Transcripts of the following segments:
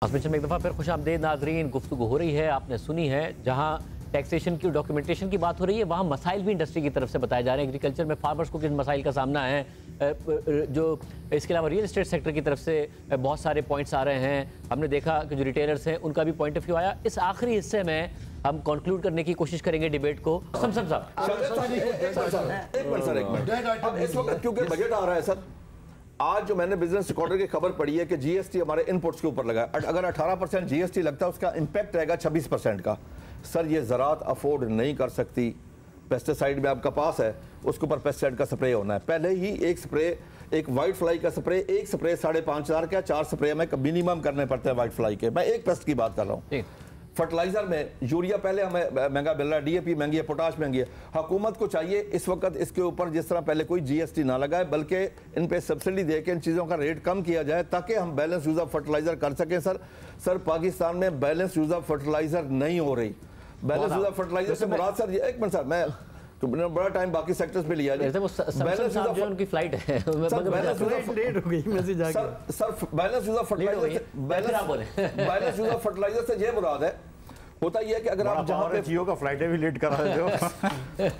में एक दफ़ा फिर खुश आमदेद नाजरीन। गुफ्तगू हो रही है, आपने सुनी है, जहाँ टैक्सेशन की डॉक्यूमेंटेशन की बात हो रही है वहाँ मसाइल भी इंडस्ट्री की तरफ से बताए जा रहे हैं। एग्रीकल्चर में फार्मर्स को किन मसाइल का सामना है, जो इसके अलावा रियल एस्टेट सेक्टर की तरफ से बहुत सारे पॉइंट्स आ रहे हैं। हमने देखा कि जो रिटेलर्स हैं उनका भी पॉइंट ऑफ व्यू आया। इस आखिरी हिस्से में हम कंक्लूड करने की कोशिश करेंगे डिबेट को। क्योंकि बजट आ रहा है सर, आज जो मैंने बिजनेस रिकॉर्डर की खबर पढ़ी है कि जीएसटी हमारे इनपुट्स के ऊपर लगा है। अगर 18% जीएसटी लगता है उसका इंपैक्ट रहेगा 26% का। सर ये ज़रात अफोर्ड नहीं कर सकती। पेस्टिसाइड में आपका पास है, उसके ऊपर पेस्टिसाइड का स्प्रे होना है। पहले ही एक स्प्रे, एक वाइट फ्लाई का स्प्रे, एक स्प्रे 5,500 का, 4 स्प्रे हमें मिनिमम करने पड़ते हैं वाइट फ्लाई के। मैं एक पेस्ट की बात कर रहा हूँ। फर्टिलाइजर में यूरिया पहले हमें महंगा मिल रहा है, डीएपी महंगी है, पोटाश महंगी है। हुकूमत को चाहिए इस वक्त इसके ऊपर जिस तरह पहले कोई जीएसटी ना लगाए, बल्कि इन पे सब्सिडी दे के इन चीज़ों का रेट कम किया जाए ताकि हम बैलेंस यूज ऑफ फर्टिलाइजर कर सकें। सर पाकिस्तान में बैलेंस यूज ऑफ फर्टिलाइजर नहीं हो रही। बैलेंस यूज ऑफ फर्टिलाइजर से मुराद सर ये, एक मिनट सर, मैं तो बड़ा टाइम बाकी सेक्टर्स में लिया है। उनकी फ्लाइट है, बैलेंस यूज ऑफ फर्टिलाइजर से ये मुराद है, होता यह है कि अगर आप जहां पे जियो का फ्लाइटें भी लेट करा देते हो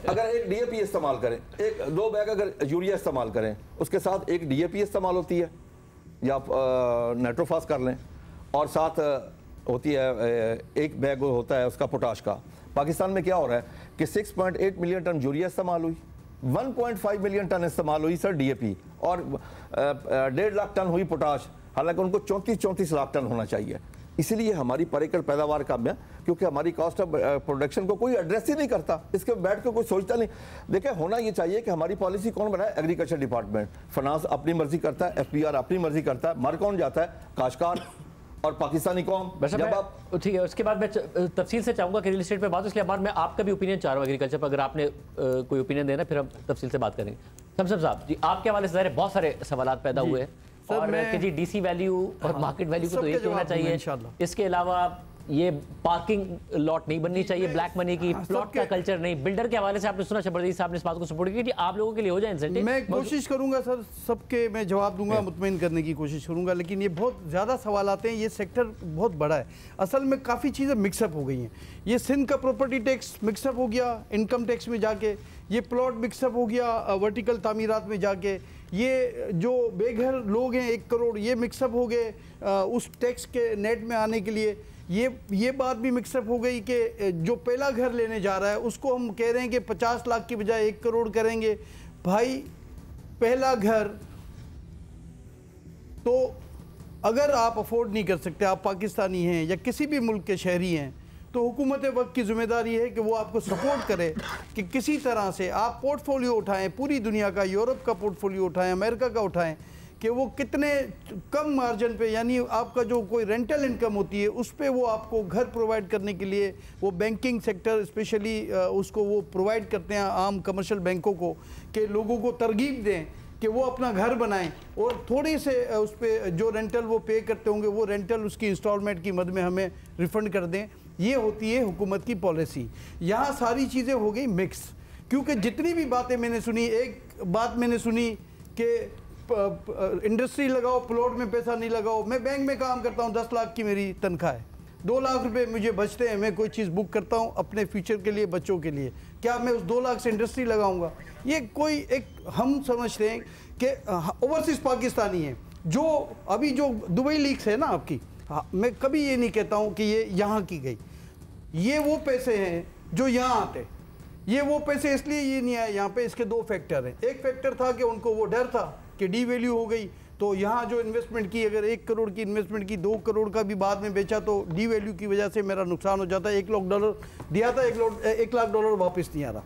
अगर एक डीएपी इस्तेमाल करें, एक 2 बैग अगर यूरिया इस्तेमाल करें, उसके साथ एक डीएपी इस्तेमाल होती है या आप नाइट्रोफास कर लें, और साथ होती है एक बैग होता है उसका पोटाश का। पाकिस्तान में क्या हो रहा है कि 6.8 मिलियन टन यूरिया इस्तेमाल हुई, 1.5 मिलियन टन इस्तेमाल हुई सर डीएपी, और 1.5 लाख टन हुई पोटाश। हालांकि उनको 34 लाख टन होना चाहिए। इसीलिए हमारी पर एकड़ पैदावार कम है, क्योंकि हमारी कॉस्ट ऑफ प्रोडक्शन को कोई एड्रेस ही नहीं करता। इसके बैठ के कोई सोचता नहीं। देखिए होना ये चाहिए कि हमारी पॉलिसी कौन बनाए? Agriculture department. फाइनेंस अपनी मर्जी करता है, एफपीआर अपनी मर्जी करता है, मर कौन जाता है? काश्तकार और पाकिस्तानी कौम। जब आप ठीक है, उसके बाद मैं तफसील से चाहूंगा कि रियल एस्टेट पे बात, इसलिए बाद मैं आपका भी ओपिनियन चाह रहा हूँ एग्रीकल्चर पर। अगर आपने कोई ओपिनियन देना फिर हम तफसील से बात करेंगे। समसम साहब जी, आपके हवाले से बहुत सारे सवाल पैदा हुए हैं और कि जी डीसी वैल्यू और मार्केट वैल्यू को तो एक होना चाहिए। इसके अलावा ये पार्किंग लॉट नहीं बननी चाहिए, ब्लैक मनी की, प्लॉट का कल्चर नहीं। बिल्डर के हवाले से आपने सुना, शबरदीन साहब ने इस बात को सपोर्ट किया कि आप लोगों के लिए हो जाए इंसेंटिव। मैं कोशिश करूंगा सर, सबके मैं जवाब दूंगा, मुतमईन करने की कोशिश करूंगा, लेकिन ये बहुत ज़्यादा सवाल आते हैं। ये सेक्टर बहुत बड़ा है। असल में काफ़ी चीज़ें मिक्सअप हो गई हैं। ये सिंध का प्रॉपर्टी टैक्स मिक्सअप हो गया इनकम टैक्स में जाके, ये प्लॉट मिक्सअप हो गया वर्टिकल तामीरात में जाके, ये जो बेघर लोग हैं 1 करोड़ ये मिक्सअप हो गए उस टैक्स के नेट में आने के लिए। ये बात भी मिक्सअप हो गई कि जो पहला घर लेने जा रहा है उसको हम कह रहे हैं कि 50 लाख की बजाय 1 करोड़ करेंगे। भाई पहला घर तो अगर आप अफोर्ड नहीं कर सकते, आप पाकिस्तानी हैं या किसी भी मुल्क के शहरी हैं, तो हुकूमत वक्त की जिम्मेदारी है कि वो आपको सपोर्ट करे कि किसी तरह से आप पोर्टफोलियो उठाएं, पूरी दुनिया का, यूरोप का पोर्टफोलियो उठाएं, अमेरिका का उठाएं, कि वो कितने कम मार्जिन पे, यानी आपका जो कोई रेंटल इनकम होती है उस पे वो आपको घर प्रोवाइड करने के लिए, वो बैंकिंग सेक्टर स्पेशली उसको वो प्रोवाइड करते हैं आम कमर्शियल बैंकों को, कि लोगों को तरगीब दें कि वो अपना घर बनाएं और थोड़े से उस पर जो रेंटल वो पे करते होंगे वो रेंटल उसकी इंस्टॉलमेंट की मद में हमें रिफ़ंड कर दें। ये होती है हुकूमत की पॉलिसी। यहाँ सारी चीज़ें हो गई मिक्स, क्योंकि जितनी भी बातें मैंने सुनी, एक बात मैंने सुनी कि इंडस्ट्री लगाओ, प्लॉट में पैसा नहीं लगाओ। मैं बैंक में काम करता हूँ, 10 लाख की मेरी तनख्वाह है, 2 लाख रुपए मुझे बचते हैं, मैं कोई चीज़ बुक करता हूँ अपने फ्यूचर के लिए, बच्चों के लिए, क्या मैं उस 2 लाख से इंडस्ट्री लगाऊंगा? ये कोई एक हम समझते हैं कि ओवरसीज पाकिस्तानी है। जो अभी जो दुबई लीक्स है ना आपकी, मैं कभी ये नहीं कहता हूँ कि ये यहाँ की गई, ये वो पैसे हैं जो यहाँ आते। ये वो पैसे इसलिए ये नहीं आए यहाँ पे, इसके 2 फैक्टर हैं। एक फैक्टर था कि उनको वो डर था कि डी वैल्यू हो गई, तो यहाँ जो इन्वेस्टमेंट की, अगर 1 करोड़ की इन्वेस्टमेंट की, 2 करोड़ का भी बाद में बेचा तो डी वैल्यू की वजह से मेरा नुकसान हो जाता है। $1 लाख दिया था, $1 लाख वापस नहीं आ रहा।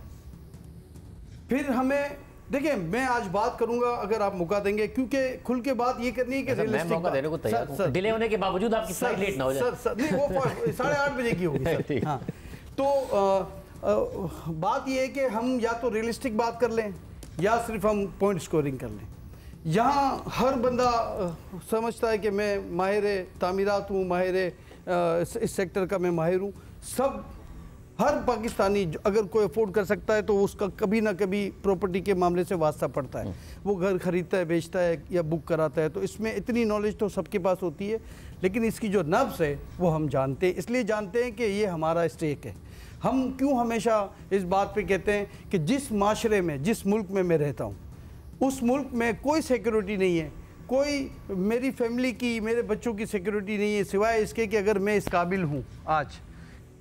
फिर हमें देखिए, मैं आज बात करूंगा अगर आप मौका देंगे, क्योंकि खुल के बात ये करनी है कि रियलिस्टिक मौका देने को तैयार हूं, डिले होने के बावजूद आपकी फ्लाइट लेट ना हो जाए। सर नहीं, वो 8:30 बजे की होगी सर। हाँ, तो बात ये है कि हम या तो रियलिस्टिक बात कर लें या सिर्फ हम पॉइंट स्कोरिंग कर लें। यहाँ हर बंदा समझता है कि मैं माहिर तामीरात हूँ, माहिर इस सेक्टर का मैं माहिर हूँ। सब हर पाकिस्तानी अगर कोई अफोर्ड कर सकता है तो उसका कभी ना कभी प्रॉपर्टी के मामले से वास्ता पड़ता है। वो घर खरीदता है, बेचता है या बुक कराता है, तो इसमें इतनी नॉलेज तो सबके पास होती है। लेकिन इसकी जो नब्ज़ है वो हम जानते हैं, इसलिए जानते हैं कि ये हमारा स्टेक है। हम क्यों हमेशा इस बात पे कहते हैं कि जिस माशरे में, जिस मुल्क में मैं रहता हूँ, उस मुल्क में कोई सिक्योरिटी नहीं है, कोई मेरी फैमिली की, मेरे बच्चों की सिक्योरिटी नहीं है, सिवाय इसके कि अगर मैं इस काबिल हूँ आज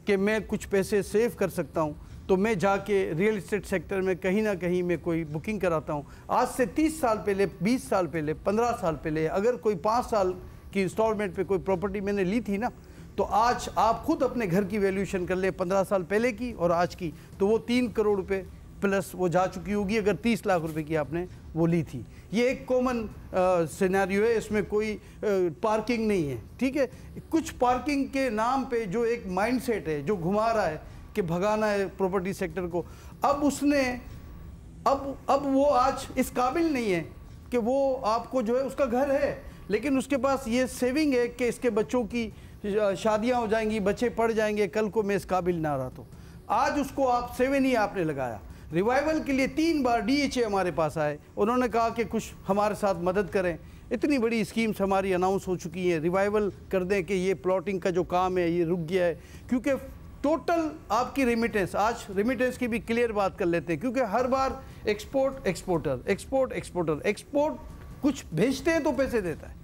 कि मैं कुछ पैसे सेव कर सकता हूँ, तो मैं जाके रियल इस्टेट सेक्टर में कहीं ना कहीं मैं कोई बुकिंग कराता हूँ। आज से 30 साल पहले, 20 साल पहले, 15 साल पहले अगर कोई 5 साल की इंस्टॉलमेंट पे कोई प्रॉपर्टी मैंने ली थी ना, तो आज आप खुद अपने घर की वैल्यूएशन कर ले 15 साल पहले की और आज की, तो वो 3 करोड़ रुपए प्लस वो जा चुकी होगी अगर 30 लाख रुपए की आपने वो ली थी। ये एक कॉमन सिनेरियो है, इसमें कोई पार्किंग नहीं है, ठीक है। कुछ पार्किंग के नाम पे जो एक माइंडसेट है जो घुमा रहा है कि भगाना है प्रॉपर्टी सेक्टर को, अब उसने अब वो आज इस काबिल नहीं है कि वो आपको जो है, उसका घर है लेकिन उसके पास ये सेविंग है कि इसके बच्चों की शादियां हो जाएंगी, बच्चे पढ़ जाएंगे, कल को मैं इस काबिल ना रहा तो आज उसको आप 7 ही आपने लगाया। रिवाइवल के लिए 3 बार DHA हमारे पास आए, उन्होंने कहा कि कुछ हमारे साथ मदद करें, इतनी बड़ी स्कीम्स हमारी अनाउंस हो चुकी हैं, रिवाइवल कर दें कि ये प्लॉटिंग का जो काम है ये रुक गया है, क्योंकि टोटल आपकी रेमिटेंस, आज रेमिटेंस की भी क्लियर बात कर लेते हैं, क्योंकि हर बार export exporter, export exporter, export कुछ भेजते हैं तो पैसे देता है,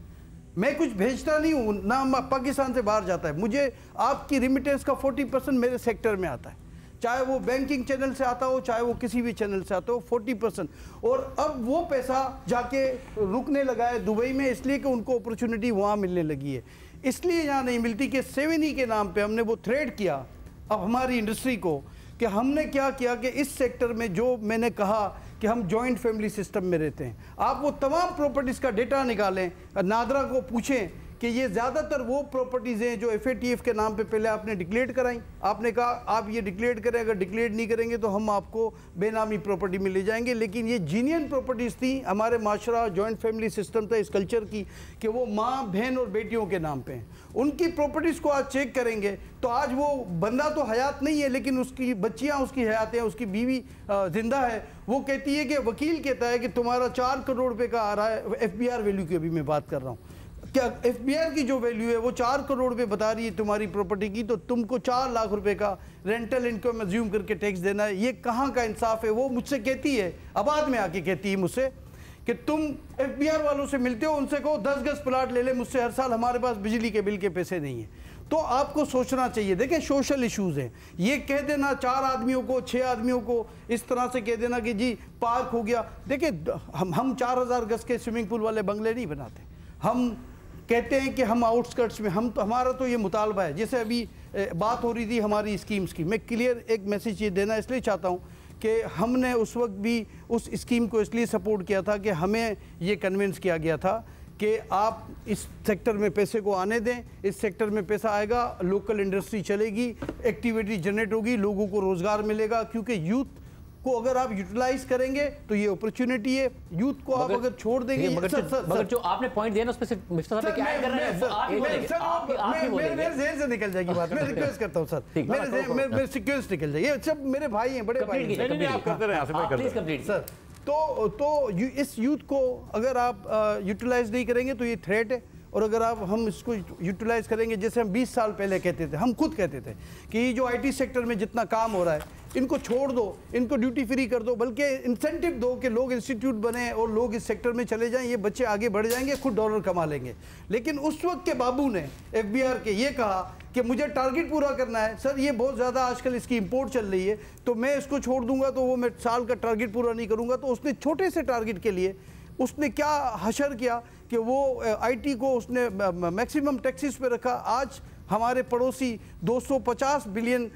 मैं कुछ भेजता नहीं हूँ ना, पाकिस्तान से बाहर जाता है, मुझे आपकी रेमिटेंस का 40% मेरे सेक्टर में आता है, चाहे वो बैंकिंग चैनल से आता हो, चाहे वो किसी भी चैनल से आता हो, 40%। और अब वो पैसा जाके रुकने लगा है दुबई में, इसलिए कि उनको अपॉर्चुनिटी वहाँ मिलने लगी है, इसलिए यहाँ नहीं मिलती कि 7E के नाम पे हमने वो थ्रेड किया अब हमारी इंडस्ट्री को, कि हमने क्या किया कि इस सेक्टर में जो मैंने कहा कि हम जॉइंट फैमिली सिस्टम में रहते हैं, आप वो तमाम प्रॉपर्टीज़ का डेटा निकालें, नादरा को पूछें कि ये ज़्यादातर वो प्रॉपर्टीज़ हैं जो FATF के नाम पे पहले आपने डिक्लेयर कराई, आपने कहा आप ये डिक्लेयर करें, अगर डिक्लेयर नहीं करेंगे तो हम आपको बेनामी प्रॉपर्टी में ले जाएंगे, लेकिन ये जीनियन प्रॉपर्टीज़ थी, हमारे माशरा जॉइंट फैमिली सिस्टम था इस कल्चर की कि वो माँ बहन और बेटियों के नाम पे हैं, उनकी प्रॉपर्टीज़ को आज चेक करेंगे तो आज वो बंदा तो हयात नहीं है, लेकिन उसकी बच्चियाँ उसकी हयात हैं, उसकी बीवी जिंदा है, वो कहती है कि वकील कहता है कि तुम्हारा 4 करोड़ रुपये का आ रहा है, FBR वैल्यू की अभी मैं बात कर रहा हूँ, क्या FBR की जो वैल्यू है वो 4 करोड़ रुपए बता रही है तुम्हारी प्रॉपर्टी की, तो तुमको 4 लाख रुपए का रेंटल इनकम अज्यूम करके टैक्स देना है, ये कहाँ का इंसाफ है। वो मुझसे कहती है, आबाद में आके कहती है मुझसे कि तुम FBR वालों से मिलते हो, उनसे कहो 10 गज प्लाट ले ले मुझसे हर साल, हमारे पास बिजली के बिल के पैसे नहीं है। तो आपको सोचना चाहिए, देखें सोशल इश्यूज हैं, ये कह देना 4 आदमियों को 6 आदमियों को इस तरह से कह देना कि जी पार्क हो गया, देखिए हम 4000 गज के स्विमिंग पूल वाले बंगले नहीं बनाते, हम कहते हैं कि हम आउटस्कर्ट्स में, हम तो हमारा तो ये मुतालबा है, जैसे अभी बात हो रही थी हमारी स्कीम्स की, मैं क्लियर एक मैसेज ये देना इसलिए चाहता हूँ कि हमने उस वक्त भी उस स्कीम को इसलिए सपोर्ट किया था कि हमें ये कन्विंस किया गया था कि आप इस सेक्टर में पैसे को आने दें, इस सेक्टर में पैसा आएगा, लोकल इंडस्ट्री चलेगी, एक्टिविटी जनरेट होगी, लोगों को रोज़गार मिलेगा, क्योंकि यूथ को अगर आप यूटिलाइज करेंगे तो ये अपॉर्चुनिटी है, यूथ को आप अगर छोड़ देंगे। मगर जो आपने पॉइंट दिया ना उस पे से मिस्टर साहब क्या ऐड कर रहे हैं, आप ही बोलेंगे, मेरे जेल से निकल जाएगी बात, मैं रिक्वेस्ट करता हूं सर, मेरे सिक्योरिटी निकल जाएगी, ये सब मेरे भाई हैं, बड़े भाई हैं, आप करते रहे, प्लीज कंप्लीट सर। तो इस यूथ को अगर आप यूटिलाइज नहीं करेंगे तो ये थ्रेट है, और अगर आप हम इसको यूटिलाइज करेंगे, जैसे हम 20 साल पहले कहते थे, हम खुद कहते थे कि ये जो IT सेक्टर में जितना काम हो रहा है इनको छोड़ दो, इनको ड्यूटी फ्री कर दो, बल्कि इंसेंटिव दो कि लोग इंस्टीट्यूट बने और लोग इस सेक्टर में चले जाएं, ये बच्चे आगे बढ़ जाएंगे, खुद डॉलर कमा लेंगे। लेकिन उस वक्त के बाबू ने FBR के ये कहा कि मुझे टारगेट पूरा करना है, सर ये बहुत ज़्यादा आजकल इसकी इंपोर्ट चल रही है, तो मैं इसको छोड़ दूंगा तो वो मैं साल का टारगेट पूरा नहीं करूँगा, तो उसने छोटे से टारगेट के लिए उसने क्या हशर किया कि वो IT को उसने मैक्सिमम टैक्सेस पे रखा। आज हमारे पड़ोसी 250 बिलियन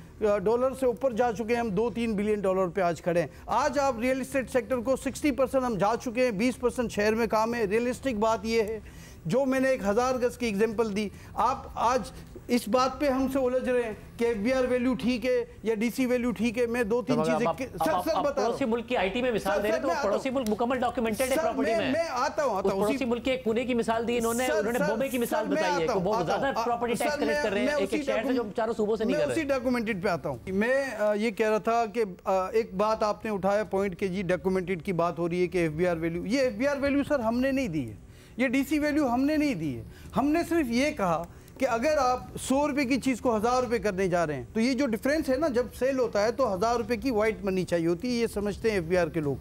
डॉलर से ऊपर जा चुके हैं, हम 2-3 बिलियन डॉलर पे आज खड़े हैं। आज आप रियल एस्टेट सेक्टर को 60% हम जा चुके हैं, 20% शहर में काम है। रियलिस्टिक बात ये है, जो मैंने 1000 गज की एग्जांपल दी, आप आज इस बात पे हमसे उलझ रहे हैं कि FBR वैल्यू ठीक है या DC वैल्यू ठीक है। मैं 2-3 चीजें सर बता, पड़ोसी मुल्क की IT में मिसाल दे रहे हैं, तो पड़ोसी मुल्क मुकम्मल डॉक्यूमेंटेड है प्रॉपर्टी में। मैं आता हूं पड़ोसी मुल्क के एक पुणे की मिसाल दी इन्होंने बॉम्बे की मिसाल बताई है कि बहुत ज्यादा प्रॉपर्टी टैक्स कलेक्ट कर रहे हैं एक शहर से जो चारों सूबों से नहीं कर रहे। मैं उसी डॉक्यूमेंटेड पे आता हूं। मैं ये कह रहा था कि एक बात आपने उठाया पॉइंट के जी डॉक्यूमेंटेड की बात हो रही है कि FBR वैल्यू, ये FBR वैल्यू सर हमने नहीं दी है, ये डीसी वैल्यू हमने नहीं दी है। हमने सिर्फ ये कहा कि अगर आप 100 रुपये की चीज़ को 1000 रुपये करने जा रहे हैं तो ये जो डिफरेंस है ना, जब सेल होता है तो 1000 रुपये की वाइट मनी चाहिए होती है, ये समझते हैं एफबीआर के लोग।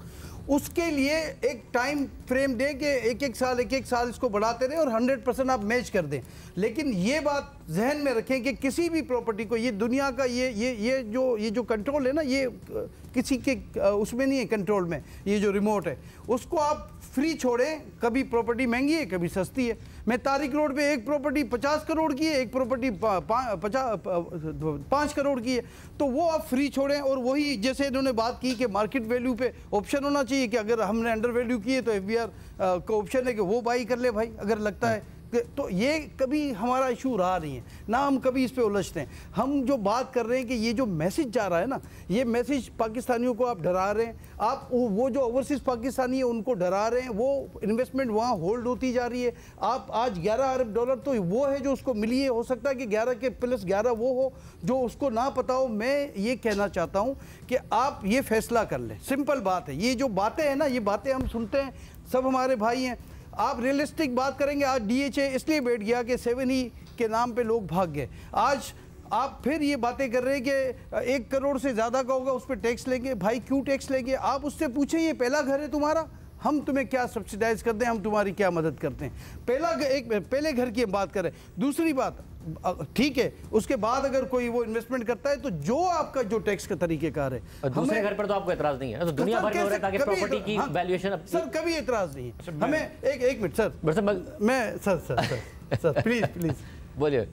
उसके लिए एक टाइम फ्रेम दे के एक एक साल इसको बढ़ाते रहे और 100% आप मैच कर दें। लेकिन ये बात जहन में रखें कि किसी भी प्रॉपर्टी को, ये दुनिया का ये जो कंट्रोल है ना, ये किसी के उसमें नहीं है कंट्रोल में, ये जो रिमोट है उसको आप फ्री छोड़ें। कभी प्रॉपर्टी महंगी है, कभी सस्ती है। मैं तारिक रोड पे एक प्रॉपर्टी 50 करोड़ की है, एक प्रॉपर्टी 5 करोड़ की है, तो वो आप फ्री छोड़ें। और वही जैसे इन्होंने बात की कि मार्केट वैल्यू पे ऑप्शन होना चाहिए कि अगर हमने अंडर वैल्यू की है तो एफबीआर का ऑप्शन है कि वो बाई कर ले भाई, अगर लगता है। तो ये कभी हमारा इशू रहा नहीं है, ना हम कभी इस पे उलझते हैं। हम जो बात कर रहे हैं कि ये जो मैसेज जा रहा है ना, ये मैसेज पाकिस्तानियों को आप डरा रहे हैं। आप वो जो ओवरसीज पाकिस्तानी है उनको डरा रहे हैं, वो इन्वेस्टमेंट वहाँ होल्ड होती जा रही है। आप आज 11 अरब डॉलर तो वो है जो उसको मिली है, हो सकता है कि 11 के प्लस 11 वो हो जो उसको ना पता हो। मैं ये कहना चाहता हूँ कि आप ये फैसला कर लें, सिंपल बात है। ये जो बातें हैं ना, ये बातें हम सुनते हैं, सब हमारे भाई हैं। आप रियलिस्टिक बात करेंगे। आज डीएचए इसलिए बैठ गया कि 7E के नाम पे लोग भाग गए। आज आप फिर ये बातें कर रहे हैं कि 1 करोड़ से ज़्यादा का होगा उस पर टैक्स लेंगे। भाई क्यों टैक्स लेंगे? आप उससे पूछें ये पहला घर है तुम्हारा, हम तुम्हें क्या सब्सिडाइज करते हैं, हम तुम्हारी क्या मदद करते हैं। पहले घर की हम बात करें। दूसरी बात, ठीक है, उसके बाद अगर कोई वो इन्वेस्टमेंट करता है तो जो आपका जो टैक्स का तरीकेकार है, दूसरे घर पर तो आपको एतराज नहीं है, तो दुनिया भर में हो रहा है ताकि प्रॉपर्टी की वैल्यूएशन। सर कभी एतराज नहीं है हमें। एक मिनट सर, मैं सर प्लीज बोलिए।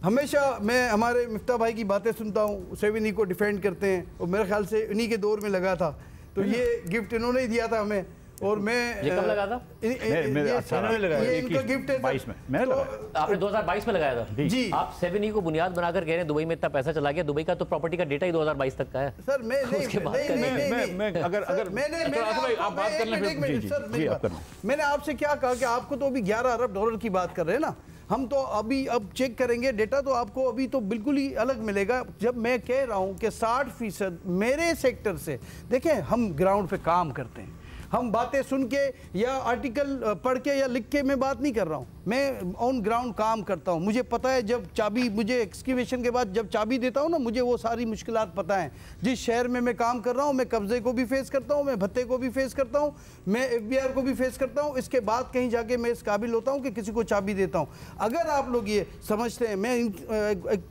हमेशा मैं हमारे मिफ्ता भाई की बातें सुनता हूँ, 7E को डिफेंड करते हैं, और मेरे ख्याल से इन्हीं के दौर में लगा था, तो ये गिफ्ट इन्होंने ही दिया था हमें। और मैं ये कब लगा था? ये इनका गिफ्ट है 22 में मैंने लगाया। आपने 2022 में लगाया था जी। आप 7E को बुनियाद बनाकर कह रहे हैं दुबई में इतना पैसा चला गया। दुबई का तो प्रॉपर्टी का डेटा ही 2022 तक का है सर। मैं मैंने आपसे क्या कहा कि आपको तो अभी 11 अरब डॉलर की बात कर रहे हैं ना, हम तो अभी अब चेक करेंगे डेटा, तो आपको अभी तो बिल्कुल ही अलग मिलेगा। जब मैं कह रहा हूं कि 60% मेरे सेक्टर से, देखें हम ग्राउंड पे काम करते हैं, हम बातें सुन के या आर्टिकल पढ़ के या लिख के मैं बात नहीं कर रहा हूँ, मैं ऑन ग्राउंड काम करता हूँ। मुझे पता है जब चाबी, मुझे एक्सक्यूवेशन के बाद जब चाबी देता हूँ ना, मुझे वो सारी मुश्किलात पता है। जिस शहर में मैं काम कर रहा हूँ, मैं कब्जे को भी फेस करता हूँ, मैं भत्ते को भी फेस करता हूँ, मैं एफबीआर को भी फेस करता हूँ। इसके बाद कहीं जाके मैं इस काबिल होता हूँ कि किसी को चाबी देता हूँ। अगर आप लोग ये समझते हैं, मैं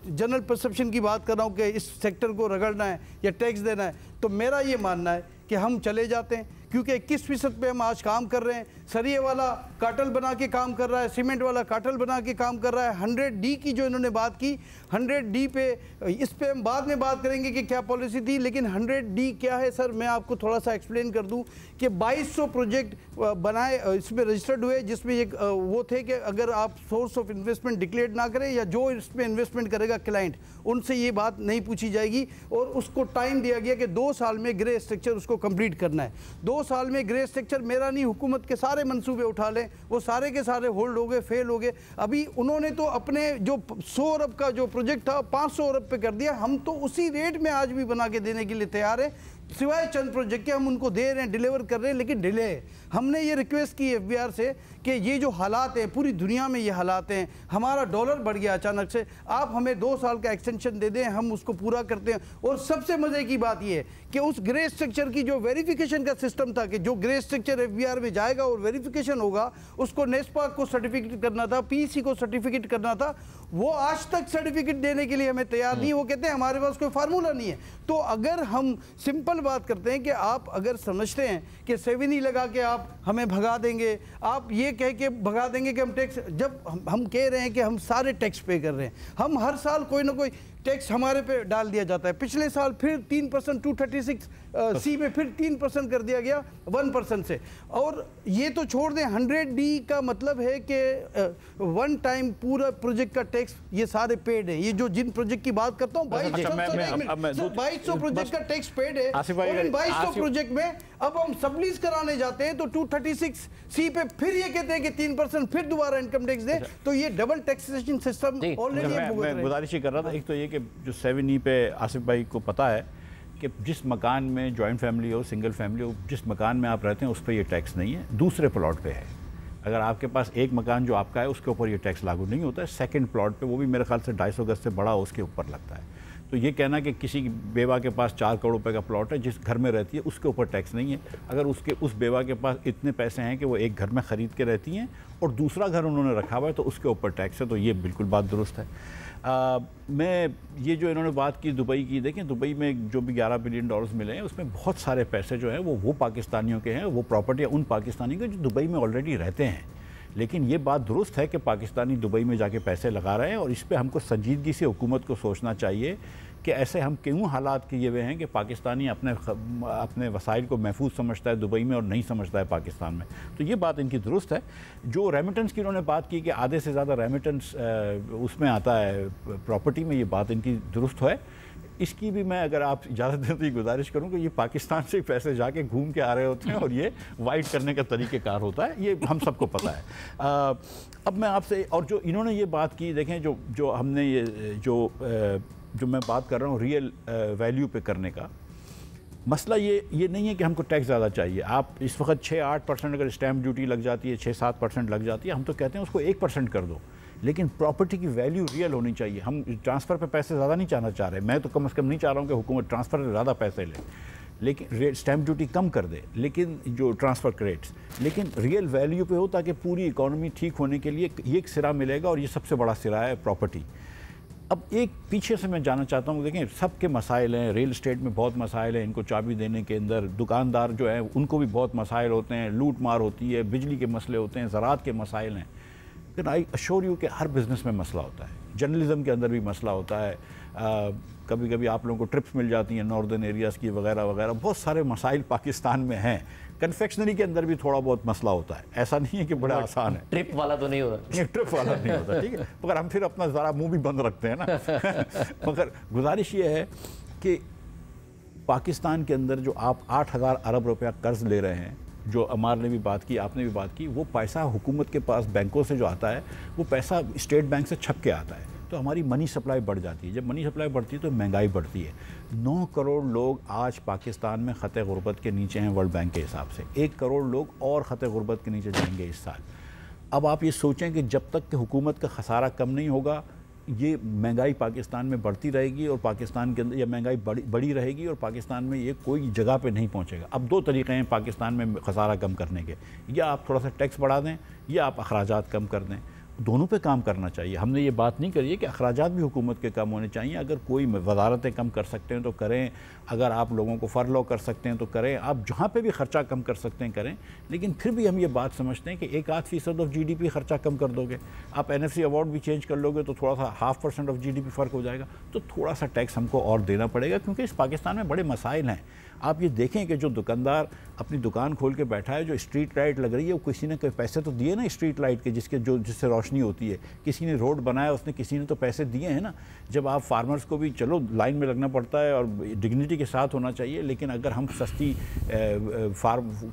जनरल परसेप्शन की बात कर रहा हूँ कि इस सेक्टर को रगड़ना है या टैक्स देना है, तो मेरा ये मानना है कि हम चले जाते हैं, क्योंकि 21% पे हम आज काम कर रहे हैं। सरिये वाला काटल बना के काम कर रहा है, सीमेंट वाला काटल बना के काम कर रहा है। 100D की जो इन्होंने बात की, 100D पे, इस पे हम बाद में बात करेंगे कि क्या पॉलिसी थी, लेकिन 100D क्या है सर, मैं आपको थोड़ा सा एक्सप्लेन कर दूं कि 2200 प्रोजेक्ट बनाए, इसमें रजिस्टर्ड हुए, जिसमें एक वो थे कि अगर आप सोर्स ऑफ इन्वेस्टमेंट डिक्लेयर ना करें या जो इसमें इन्वेस्टमेंट करेगा क्लाइंट, उनसे ये बात नहीं पूछी जाएगी। और उसको टाइम दिया गया कि 2 साल में ग्रे स्ट्रक्चर उसको कंप्लीट करना है। 2 साल में ग्रे स्ट्रक्चर मेरा नहीं, हुकूमत के सारे मंसूबे उठा लें, वो सारे के सारे होल्ड हो गए, फेल हो गए। अभी उन्होंने तो अपने जो 100 अरब का जो प्रोजेक्ट था 500 अरब पे कर दिया। हम तो उसी रेट में आज भी बना के देने के लिए तैयार हैं, सिवाय चंद प्रोजेक्ट के हम उनको दे रहे हैं, डिलीवर कर रहे हैं, लेकिन डिले है। हमने ये रिक्वेस्ट की एफबीआर से कि ये जो हालात हैं, पूरी दुनिया में ये हालात हैं, हमारा डॉलर बढ़ गया अचानक से, आप हमें 2 साल का एक्सटेंशन दे दें, हम उसको पूरा करते हैं। और सबसे मजे की बात ये है कि उस ग्रे स्ट्रक्चर की जो वेरिफिकेशन का सिस्टम था कि जो ग्रे स्ट्रक्चर एफबीआर में जाएगा और वेरिफिकेशन होगा, उसको नेस्पा को सर्टिफिकेट करना था, पीसी को सर्टिफिकेट करना था, वो आज तक सर्टिफिकेट देने के लिए हमें तैयार नहीं। वो कहते हैं हमारे पास कोई फार्मूला नहीं है। तो अगर हम सिंपल बात करते हैं कि आप अगर समझते हैं कि 7E लगा के आप हमें भगा देंगे, आप ये कह के भगा देंगे कि हम टैक्स, जब हम कह रहे हैं कि हम सारे टैक्स पे कर रहे हैं, हम हर साल कोई ना कोई टैक्स हमारे पे डाल दिया जाता है। पिछले साल फिर 3% 236C में फिर 3% कर दिया गया 1% से। और ये तो छोड़ दें, 100D का मतलब है कि 1 टाइम पूरा प्रोजेक्ट का टैक्स ये सारे पेड है। ये जो जिन प्रोजेक्ट की बात करता हूँ 2200 प्रोजेक्ट का टैक्स पेड है, और इन 2200 प्रोजेक्ट में अब हम सबलीज कराने जाते हैं तो 236C पे फिर ये कहते हैं कि 3% फिर दोबारा इनकम टैक्स दे। तो ये डबल टैक्सेशन सिस्टम ऑलरेडी मैं गुजारिश ही कर रहा था। एक तो ये कि जो 7E पे आसिफ भाई को पता है कि जिस मकान में जॉइंट फैमिली हो, सिंगल फैमिली हो, जिस मकान में आप रहते हैं उस पर ये टैक्स नहीं है, दूसरे प्लॉट पे है। अगर आपके पास एक मकान जो आपका है उसके ऊपर ये टैक्स लागू नहीं होता है, सेकंड प्लॉट पे, वो भी मेरे ख्याल से 250 गज से बड़ा उसके ऊपर लगता है। तो ये कहना कि किसी की बेवा के पास 4 करोड़ रुपए का प्लॉट है जिस घर में रहती है उसके ऊपर टैक्स नहीं है, अगर उस बेवा के पास इतने पैसे हैं कि वो एक घर में ख़रीद के रहती हैं और दूसरा घर उन्होंने रखा हुआ है तो उसके ऊपर टैक्स है। तो ये बिल्कुल बात दुरुस्त है। मैं ये जो इन्होंने बात की दुबई की, देखें दुबई में जो भी $11 बिलियन मिले हैं उसमें बहुत सारे पैसे जो हैं वो पाकिस्तानियों के हैं, वो प्रॉपर्टी उन पाकिस्तानियों के जो दुबई में ऑलरेडी रहते हैं। लेकिन ये बात दुरुस्त है कि पाकिस्तानी दुबई में जाके पैसे लगा रहे हैं और इस पे हमको संजीदगी से हुकूमत को सोचना चाहिए कि ऐसे हम क्यों हालात किए हुए हैं कि पाकिस्तानी अपने वसाइल को महफूज समझता है दुबई में और नहीं समझता है पाकिस्तान में। तो ये बात इनकी दुरुस्त है। जो रेमिटेंस की इन्होंने बात की कि आधे से ज़्यादा रेमिटेंस उसमें आता है प्रॉपर्टी में, ये बात इनकी दुरुस्त है। इसकी भी मैं अगर आप इजाज़त दें तो ये गुजारिश करूँ कि ये पाकिस्तान से पैसे जाके घूम के आ रहे होते हैं और ये वाइट करने का तरीक़ेकार होता है, ये हम सबको पता है। अब मैं आपसे, और जो इन्होंने ये बात की, देखें जो हमने ये जो मैं बात कर रहा हूँ रियल वैल्यू पे करने का मसला, ये नहीं है कि हमको टैक्स ज़्यादा चाहिए। आप इस वक्त 6-8% अगर स्टैम्प ड्यूटी लग जाती है, 6-7% लग जाती है, हम तो कहते हैं उसको 1% कर दो, लेकिन प्रॉपर्टी की वैल्यू रियल होनी चाहिए। हम ट्रांसफ़र पे पैसे ज़्यादा नहीं चाह रहे, मैं तो कम से कम नहीं चाह रहा हूँ कि हुकूमत ट्रांसफ़र से ज़्यादा पैसे ले, लेकिन स्टैम्प ड्यूटी कम कर दे, लेकिन जो ट्रांसफ़र क्रेडिट्स, लेकिन रियल वैल्यू पे हो ताकि पूरी इकॉनमी ठीक होने के लिए ये एक सिरा मिलेगा और ये सबसे बड़ा सिरा है प्रॉपर्टी। अब एक पीछे से मैं जाना चाहता हूँ, देखें सबके मसाइल हैं, रियल एस्टेट में बहुत मसाइल हैं, इनको चाबी देने के अंदर दुकानदार जो है उनको भी बहुत मसाइल होते हैं, लूट मार होती है, बिजली के मसले होते हैं, ज़राअत के मसाइल हैं। लेकिन आई अश्योर यू कि हर बिज़नेस में मसला होता है, जर्नलिज्म के अंदर भी मसला होता है, कभी कभी आप लोगों को ट्रिप्स मिल जाती हैं नॉर्दर्न एरियाज़ की वगैरह वगैरह, बहुत सारे मसाइल पाकिस्तान में हैं। कन्फेक्शनरी के अंदर भी थोड़ा बहुत मसला होता है, ऐसा नहीं है कि बड़ा आसान है। ट्रिप वाला तो नहीं होता, ट्रिप वाला नहीं होता, ठीक है, मगर हम फिर अपना ज़रा मुंह भी बंद रखते हैं ना। मगर गुजारिश ये है कि पाकिस्तान के अंदर जो आप 8,000 अरब रुपया कर्ज ले रहे हैं, जो अमार ने भी बात की, आपने भी बात की, वो पैसा हुकूमत के पास बैंकों से जो आता है वो पैसा स्टेट बैंक से छप के आता है, तो हमारी मनी सप्लाई बढ़ जाती है। जब मनी सप्लाई बढ़ती है तो महंगाई बढ़ती है। 9 करोड़ लोग आज पाकिस्तान में ख़त गुरबत के नीचे हैं वर्ल्ड बैंक के हिसाब से, 1 करोड़ लोग और ख़त गुरबत के नीचे जाएंगे इस साल। अब आप ये सोचें कि जब तक कि हुकूमत का खसारा कम नहीं होगा, ये महंगाई पाकिस्तान में बढ़ती रहेगी और पाकिस्तान के अंदर ये महंगाई बड़ी रहेगी और पाकिस्तान में ये कोई जगह पे नहीं पहुंचेगा। अब 2 तरीक़े हैं पाकिस्तान में खसारा कम करने के, या आप थोड़ा सा टैक्स बढ़ा दें या आप अखराजात कम कर दें, दोनों पे काम करना चाहिए। हमने ये बात नहीं करी है कि अखराजात भी हुकूमत के कम होने चाहिए। अगर कोई वजारतें कम कर सकते हैं तो करें, अगर आप लोगों को फरलो कर सकते हैं तो करें, आप जहाँ पे भी ख़र्चा कम कर सकते हैं करें। लेकिन फिर भी हम ये बात समझते हैं कि 1-8% ऑफ GDP ख़र्चा कम कर दोगे, आप NFC अवार्ड भी चेंज कर लोगे तो थोड़ा सा 0.5% ऑफ GDP फ़र्क हो जाएगा, तो थोड़ा सा टैक्स हमको और देना पड़ेगा, क्योंकि इस पाकिस्तान में बड़े मसाइल हैं। आप ये देखें कि जो दुकानदार अपनी दुकान खोल के बैठा है, जो स्ट्रीट लाइट लग रही है, वो किसी ने पैसे तो दिए ना स्ट्रीट लाइट के, जिससे रोशनी होती है, किसी ने रोड बनाया उसने, किसी ने तो पैसे दिए हैं ना। जब आप फार्मर्स को भी चलो लाइन में लगना पड़ता है और डिग्निटी के साथ होना चाहिए, लेकिन अगर हम सस्ती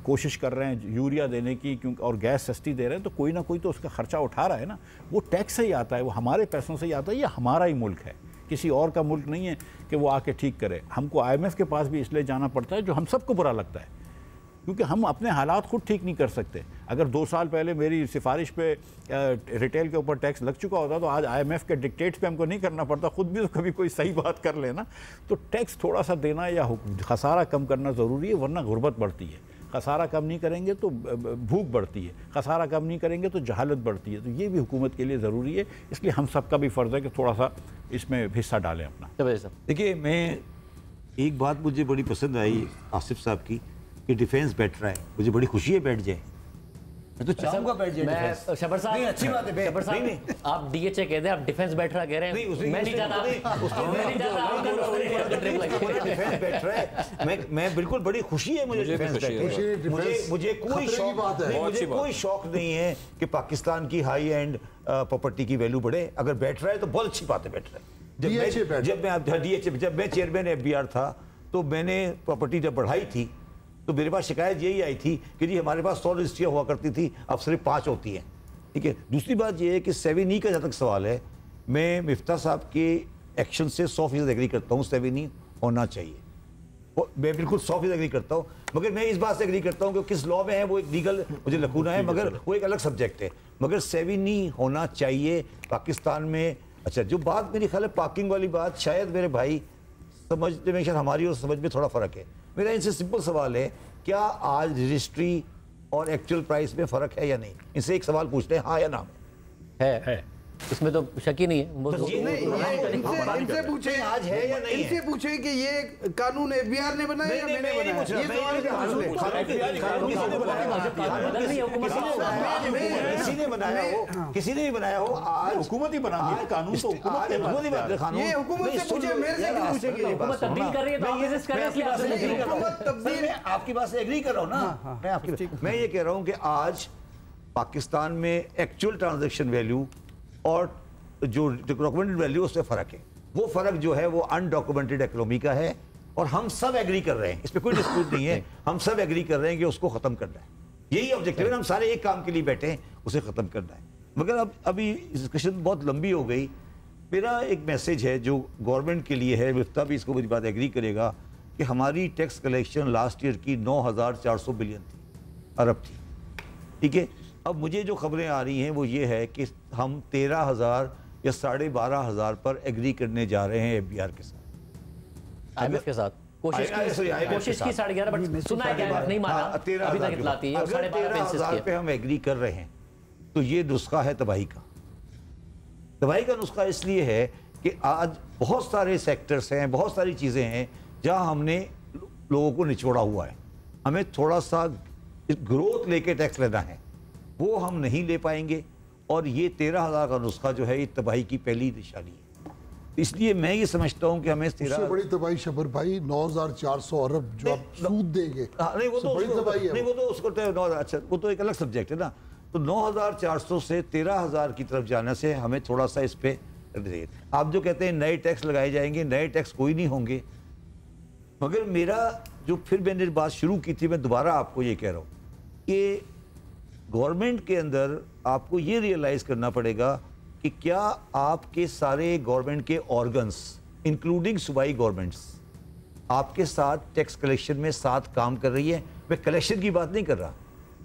कोशिश कर रहे हैं यूरिया देने की, क्योंकि और गैस सस्ती दे रहे हैं, तो कोई ना कोई तो उसका खर्चा उठा रहा है ना, वो टैक्स से ही आता है, वो हमारे पैसों से ही आता है। ये हमारा ही मुल्क है, किसी और का मुल्क नहीं है कि वो आके ठीक करे। हमको IMF के पास भी इसलिए जाना पड़ता है, जो हम सबको बुरा लगता है, क्योंकि हम अपने हालात खुद ठीक नहीं कर सकते। अगर 2 साल पहले मेरी सिफारिश पे रिटेल के ऊपर टैक्स लग चुका होता तो आज IMF के डिक्टेट्स पे हमको नहीं करना पड़ता, खुद भी तो कभी कोई सही बात कर लेना। तो टैक्स थोड़ा सा देना या खसारा कम करना ज़रूरी है, वरना गुर्बत बढ़ती है। खसारा कम नहीं करेंगे तो भूख बढ़ती है, खसारा कम नहीं करेंगे तो जहालत बढ़ती है। तो ये भी हुकूमत के लिए ज़रूरी है, इसलिए हम सबका भी फ़र्ज़ है कि थोड़ा सा इसमें हिस्सा डालें अपना। देखिए, मैं एक बात मुझे बड़ी पसंद आई आसिफ साहब की कि डिफेंस बैठ रहा है, मुझे बड़ी खुशी है बैठ जाए। मैं तो चाहूंगा बैठ जाए डिफेंस। शबर साहब, नहीं अच्छी बात है, शबर साहब, नहीं आप DHA कहते हैं, आप डिफेंस बैठ रहा कह रहे हैं। मैं नहीं चाहता डिफेंस बैठ रहा है। मैं बिल्कुल बड़ी खुशी है मुझे डिफेंस बैठे। मुझे कोई शौक नहीं, मुझे कोई शौक नहीं है कि पाकिस्तान की हाई एंड प्रॉपर्टी की वैल्यू बढ़े। अगर बैठ रहा है तो बहुत अच्छी बात है, बैठ रहा है। जब मैं चेयरमैन FBR था तो मैंने प्रॉपर्टी जब बढ़ाई थी तो मेरे पास शिकायत यही आई थी कि जी हमारे पास 100 रजिस्ट्रियाँ हुआ करती थी, अब सिर्फ 5 होती हैं। ठीक है। दूसरी बात यह है कि 7E का जहाँ तक सवाल है, मैं मिफ्ता साहब के एक्शन से 100% एग्री करता हूँ, 7E होना चाहिए। मैं बिल्कुल 100% एग्री करता हूँ, मगर मैं इस बात से एग्री करता हूँ कि किस लॉ में है वो एक लीगल मुझे लकूना है, मगर वो एक अलग सब्जेक्ट है। मगर सेवी नहीं होना चाहिए पाकिस्तान में। अच्छा, जो बात मेरी ख्याल है पार्किंग वाली बात, शायद मेरे भाई समझने में, शायद हमारी और समझ में थोड़ा फ़र्क है। मेरा इनसे सिंपल सवाल है, क्या आज रजिस्ट्री और एक्चुअल प्राइस में फ़र्क है या नहीं? इनसे एक सवाल पूछते हैं, हाँ या ना? है। इसमें तो शक ही नहीं है। इनसे पूछे आज है या नहीं? इनसे पूछे कि ये कानून एफबीआर ने बनाया या मैंने बनाया? ये किसी ने बनाया हो, किसी ने भी बनाया हो, आज हुकूमत ही बनाती है कानून, तो हुकूमत ही बनाती है कानून। ये हुकूमत से पूछे, मेरे से क्यों पूछेंगे? हुकूमत तब्दील कर रही है तो आप रेजिस्ट कर रहे हैं, इसलिए आपसे नहीं कर रहा हूं। हुकूमत तब्दील, मैं आपकी बात से एग्री कर रहा हूँ ना। मैं ये कह रहा हूँ कि आज पाकिस्तान में एक्चुअल ट्रांजैक्शन वैल्यू और जो डॉक्यूमेंटेड वैल्यू उसमें फ़र्क है। वो फ़र्क जो है वो अनडॉक्यूमेंटेड इकोनॉमी का है, और हम सब एग्री कर रहे हैं, इस पर कोई डिस्प्यूट नहीं है। हम सब एग्री कर रहे हैं कि उसको ख़त्म करना है, यही ऑब्जेक्टिव है। हम सारे एक काम के लिए बैठे हैं, उसे ख़त्म करना है। मगर अब अभी डिस्कशन बहुत लंबी हो गई। मेरा एक मैसेज है जो गवर्नमेंट के लिए है, विफ्ता भी इसको मेरी बात एग्री करेगा, कि हमारी टैक्स कलेक्शन लास्ट ईयर की 9,400 बिलियन थी, अरब थी, ठीक है। अब मुझे जो खबरें आ रही हैं वो ये है कि हम 13,000 या 12,500 पर एग्री करने जा रहे हैं एफबीआर के साथ, IMF के साथ। कोशिश की 11.5, बट सुना है कि IMF नहीं माना, अभी तक इतलाती है। अगर 13,000 पे हम एग्री कर रहे हैं तो ये नुस्खा है तबाही का। तबाही का नुस्खा इसलिए है कि आज बहुत सारे सेक्टर्स हैं, बहुत सारी चीज़ें हैं जहां हमने लोगों को निचोड़ा हुआ है। हमें थोड़ा सा ग्रोथ लेके टैक्स लेना है, वो हम नहीं ले पाएंगे, और ये 13,000 का नुस्खा जो है ये तबाही की पहली निशानी है। इसलिए मैं ये समझता हूँ कि हमें इससे बड़ी तबाही शबर भाई 9,400 अरब जो आप सूद देंगे, नहीं वो तो बड़ी तबाही है। नहीं वो तो उसको 9,000, अच्छा वो तो एक अलग सब्जेक्ट है ना। तो 9,400 से 13,000 की तरफ जाने से हमें थोड़ा सा इस पे, आप जो कहते हैं नए टैक्स लगाए जाएंगे, नए टैक्स कोई नहीं होंगे। मगर मेरा जो, फिर मैंने बात शुरू की थी, मैं दोबारा आपको ये कह रहा हूँ कि गवर्नमेंट के अंदर आपको ये रियलाइज करना पड़ेगा कि क्या आपके सारे गवर्नमेंट के ऑर्गन्स इंक्लूडिंग सूबाई गवर्नमेंट्स आपके साथ टैक्स कलेक्शन में साथ काम कर रही है। मैं कलेक्शन की बात नहीं कर रहा,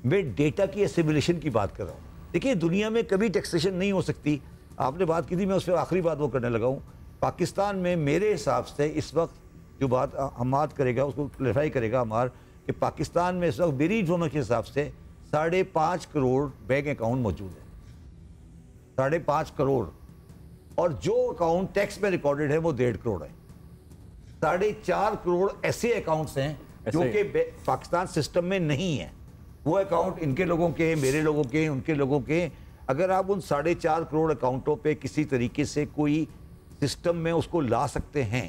मैं डेटा की एसिमुलेशन की बात कर रहा हूँ। देखिए दुनिया में कभी टैक्सेशन नहीं हो सकती। आपने बात की थी, मैं उस पर आखिरी बात वो करने लगा हूँ। पाकिस्तान में मेरे हिसाब से इस वक्त जो बात हमाद करेगा उसको क्लैरिफाई करेगा हमार, कि पाकिस्तान में इस वक्त मेरी इन्फॉर्मेशन के हिसाब से 5.5 करोड़ बैंक अकाउंट मौजूद है, 5.5 करोड़, और जो अकाउंट टैक्स में रिकॉर्डेड है वो 1.5 करोड़ है। 4.5 करोड़ ऐसे अकाउंट्स हैं जो कि पाकिस्तान सिस्टम में नहीं है। वो अकाउंट इनके लोगों के, मेरे लोगों के, उनके लोगों के। अगर आप उन 4.5 करोड़ अकाउंटों पे किसी तरीके से कोई सिस्टम में उसको ला सकते हैं,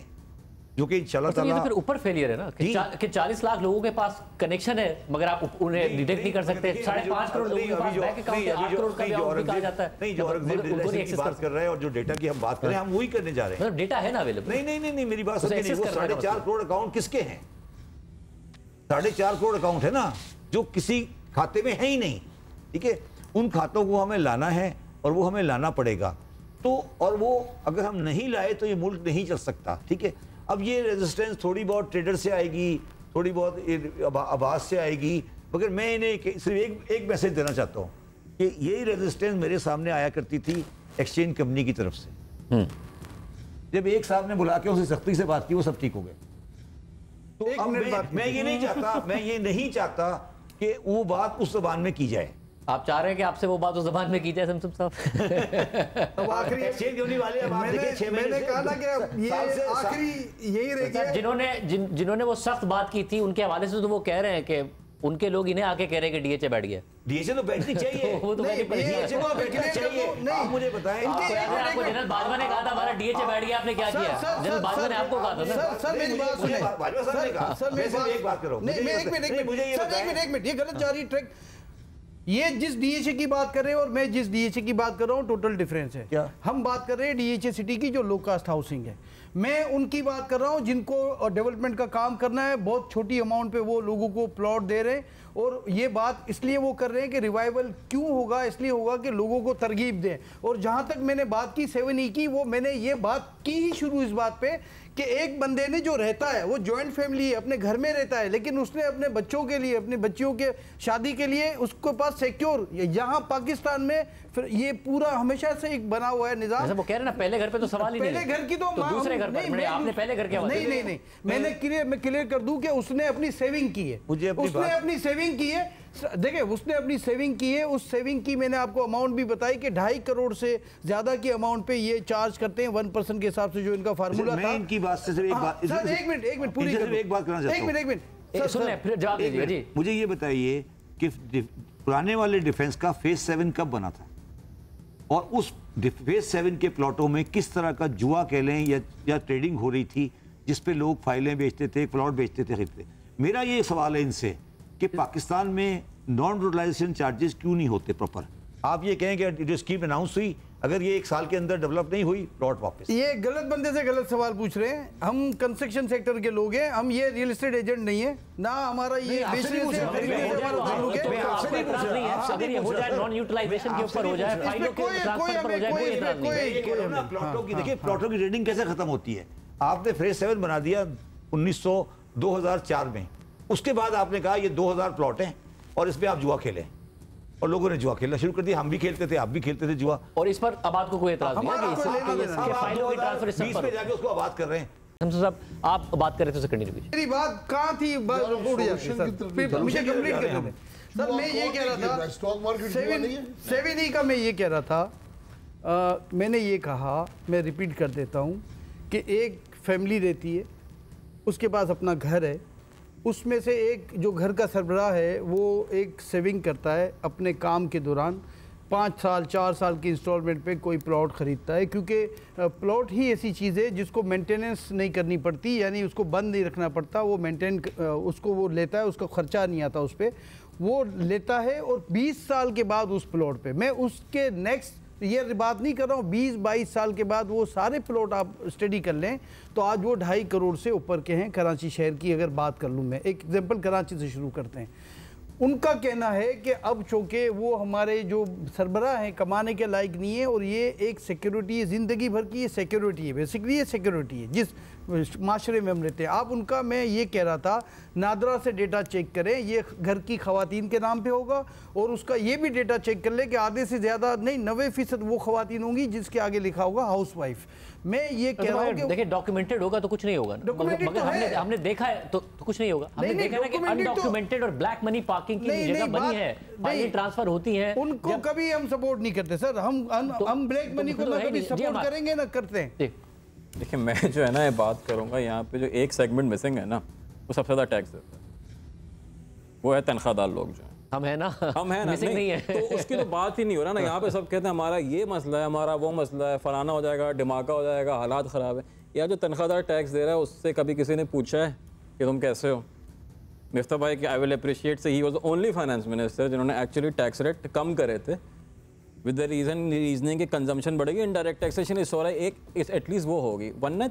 जो कि इंशाल्लाह ताला, तो फिर ऊपर फेलियर है ना कि 40 लाख लोगों के पास कनेक्शन है मगर आप उन्हें डिटेक्ट नहीं कर सकते। 5.5 करोड़ लोगों के पास बैंक अकाउंट है, 8 करोड़ का भी अकाउंट कहा जाता है। नहीं, जो औरंगजेब बात कर रहे हैं और जो डेटा की हम बात कर रहे हैं, हम वही करने जा रहे हैं। मतलब डेटा है ना अवेलेबल। नहीं, मेरी बात समझिए नहीं। वो 4.5 करोड़ अकाउंट किसके हैं? 4.5 करोड़ अकाउंट है ना जो किसी खाते में है ही नहीं, ठीक है। उन खातों को हमें लाना है और वो हमें लाना पड़ेगा। तो और वो अगर हम नहीं लाए तो ये मुल्क नहीं चल सकता, ठीक है। अब ये रेजिस्टेंस थोड़ी बहुत ट्रेडर से आएगी, थोड़ी बहुत आवाज़ से आएगी, मगर मैं इन्हें सिर्फ एक मैसेज देना चाहता हूँ कि यही रेजिस्टेंस मेरे सामने आया करती थी एक्सचेंज कंपनी की तरफ से। जब एक साहब ने बुला के उसे सख्ती से बात की, वो सब ठीक हो गए। तो अब मैं ये नहीं चाहता कि वो बात उस ज़बान में की जाए। आप चाह रहे हैं कि आपसे वो बात उस ज़बान में की जाए समसम साहब? अब आखिरी एक्सचेंज कंपनी वाले, अब आप देखिए 6 महीने मैंने कहा था कि ये आखिरी यही रह गया। जिन्होंने वो सख्त बात की थी उनके हवाले से तो वो कह रहे हैं कि उनके लोग इन्हें आके कह रहे हैं कि डीएचए बैठ गया। डीएचए तो बैठनी चाहिए। वो तो डीएचए को बैठना चाहिए। आप मुझे बताएं, आपको जनरल बाजवा ने कहा था हमारा डीएचए बैठ गया, आपने क्या किया? जनरल बाजवा ने आपको कहा था। सर मेरी बात सुनिए, बाजवा साहब ने कहा, मैं सिर्फ एक बात कर रहा हूं। नहीं, मैं एक मिनट, ये गलत जा रही ट्रैक। ये जिस डीएचए की बात कर रहे हैं और मैं जिस डीएचए की बात कर रहा हूँ, टोटल डिफरेंस है। क्या? हम बात कर रहे हैं डीएचए सिटी की जो लो कास्ट हाउसिंग है। मैं उनकी बात कर रहा हूँ जिनको डेवलपमेंट का काम करना है, बहुत छोटी अमाउंट पे वो लोगों को प्लॉट दे रहे हैं और ये बात इसलिए वो कर रहे हैं कि रिवाइवल क्यों होगा, इसलिए होगा कि लोगों को तरगीब दें। और जहां तक मैंने बात की 7E की, वो मैंने ये बात की ही शुरू इस बात पे कि एक बंदे ने जो रहता है वो जॉइंट फैमिली है, अपने घर में रहता है, लेकिन उसने अपने बच्चों के लिए, अपने बच्चियों के शादी के लिए उसके पास सिक्योर, यहाँ पाकिस्तान में फिर ये पूरा हमेशा से एक बना हुआ है निजाम। वो कह रहे ना पहले घर पे तो सवाल ही नहीं, पहले घर की तो दूसरे घर पर आपने पहले घर क्या नहीं मैं क्लियर कर दूं कि उसने अपनी सेविंग की है, उसने अपनी सेविंग की है। देखिए उसने अपनी सेविंग की है, उस सेविंग की मैंने आपको अमाउंट भी बताई कि 2.5 करोड़ से ज्यादा की अमाउंट पे ये चार्ज करते हैं 1% के हिसाब से, जो इनका फार्मूला था। इनकी बात से सिर्फ एक बात, सर एक मिनट पूरी एक बात करना चाहता हूं, एक मिनट सुन ले फिर जवाब दीजिए जी। मुझे ये बताइए कि पुराने वाले डिफेंस का फेज 7 कब बना था, और उस फेज 7 के प्लॉटों में किस तरह का जुआ कह लें या ट्रेडिंग हो रही थी, जिसपे लोग फाइलें बेचते थे, प्लॉट बेचते थे, खरीदते। मेरा ये सवाल है इनसे कि पाकिस्तान में नॉन यूटिलाइजेशन चार्जेस क्यों नहीं होते प्रॉपर। आप ये कहें कि जो स्कीम अनाउंस हुई, अगर ये 1 साल के अंदर डेवलप नहीं हुई, प्लॉट वापस। ये गलत बंदे से गलत सवाल पूछ रहे हैं। हम कंस्ट्रक्शन सेक्टर के लोग हैं, हम ये रियल एस्टेट एजेंट नहीं है ना, हमारा ये अगर ये हो जाए नॉन यूटिलाइजेशन के ऊपर हो जाए, फाइलों के ट्रांसफर पर हो जाए, कोई इतराज नहीं। प्लॉटों की देखिए, प्लॉटों की रेटिंग कैसे खत्म होती है। आपने फेज 7 बना दिया 2004 में, उसके बाद आपने कहा ये 2000 प्लॉट हैं और इस पे आप जुआ खेलें, और लोगों ने जुआ खेलना शुरू कर दिया। हम भी खेलते थे, आप भी खेलते थे जुआ, और इस पर अब आपको कोई एतराज नहीं है कि फाइलों की ट्रांसफर इस बीच में जाके उसको आबाद कर रहे हैं। साहब आप बात कर रहे थे उसे कंटिन्यू कीजिए। मेरी बात कहाँ थी, मुझे कंप्लीट करने दें सर। मैं ये कह रहा था स्टॉक मार्केट 7E का मैं ये कह रहा था, मैंने ये कहा, मैं रिपीट कर देता हूँ कि एक फैमिली रहती है, उसके पास अपना घर है, उसमें से एक जो घर का सरबराह है वो एक सेविंग करता है अपने काम के दौरान, 5 साल 4 साल की इंस्टॉलमेंट पे कोई प्लॉट ख़रीदता है, क्योंकि प्लॉट ही ऐसी चीज़ है जिसको मेंटेनेंस नहीं करनी पड़ती, यानी उसको बंद नहीं रखना पड़ता, वो मेंटेन उसको वो लेता है, उसका ख़र्चा नहीं आता उस पर, वो लेता है। और 20 साल के बाद उस प्लॉट पे, मैं उसके नेक्स्ट ये बात नहीं कर रहा हूँ, 20-22 साल के बाद वो सारे प्लॉट आप स्टडी कर लें तो आज वो 2.5 करोड़ से ऊपर के हैं। कराची शहर की अगर बात कर लूँ मैं, एक एग्जांपल कराची से शुरू करते हैं। उनका कहना है कि अब चूँकि वो हमारे जो सरबराह हैं कमाने के लायक नहीं है, और ये एक सिक्योरिटी है, ज़िंदगी भर की ये सिक्योरिटी है, बेसिकली ये सिक्योरिटी है जिस माशरे में हम रहते हैं। आप उनका, मैं ये कह रहा था, नादरा से डेटा चेक करें, ये घर की ख़वातीन के नाम पे होगा, और उसका ये भी डेटा चेक कर ले कि आधे से ज़्यादा नहीं 90% वो ख़वातीन होंगी जिसके आगे लिखा होगा हाउस वाइफ। मैं ये कह रहा हूँ कि देखिए डॉक्यूमेंटेड होगा तो कुछ नहीं होगा, मगर हमने देखा है तो कुछ नहीं होगा। हमने देखा है कि अनडॉक्यूमेंटेड और ब्लैक मनी पार्किंग की जगह बनी है, फाइलें ट्रांसफर होती हैं, उनको कभी हम सपोर्ट नहीं करते सर। हम ब्लैक मनी को ना कभी सपोर्ट करेंगे ना करते हैं। देखिए मैं जो है ना ये बात करूंगा, यहाँ पे जो एक सेगमेंट मिसिंग है ना, वो सबसे ज़्यादा टैक्स देता है, वो है तनख्वाहदार लोग जो हैं। हम है ना, मिसिंग नहीं है तो उसकी तो बात ही नहीं हो रहा ना। यहाँ पे सब कहते हैं हमारा ये मसला है, हमारा वो मसला है, फलाना हो जाएगा, धमाका हो जाएगा, हालात ख़राब है। या जो तनख्वाहदार टैक्स दे रहा है उससे कभी किसी ने पूछा है कि तुम कैसे हो? मिफ्ता भाई कि आई विल अप्रिशिएट से he was the only finance minister जिन्होंने एक्चुअली टैक्स रेट कम करे थे विद द रीजनिंग कि कंजम्पशन बढ़ेगी, इनडायरेक्ट टैक्सेशन इस हो रहा है, एक एटलीस्ट वो होगी। वरना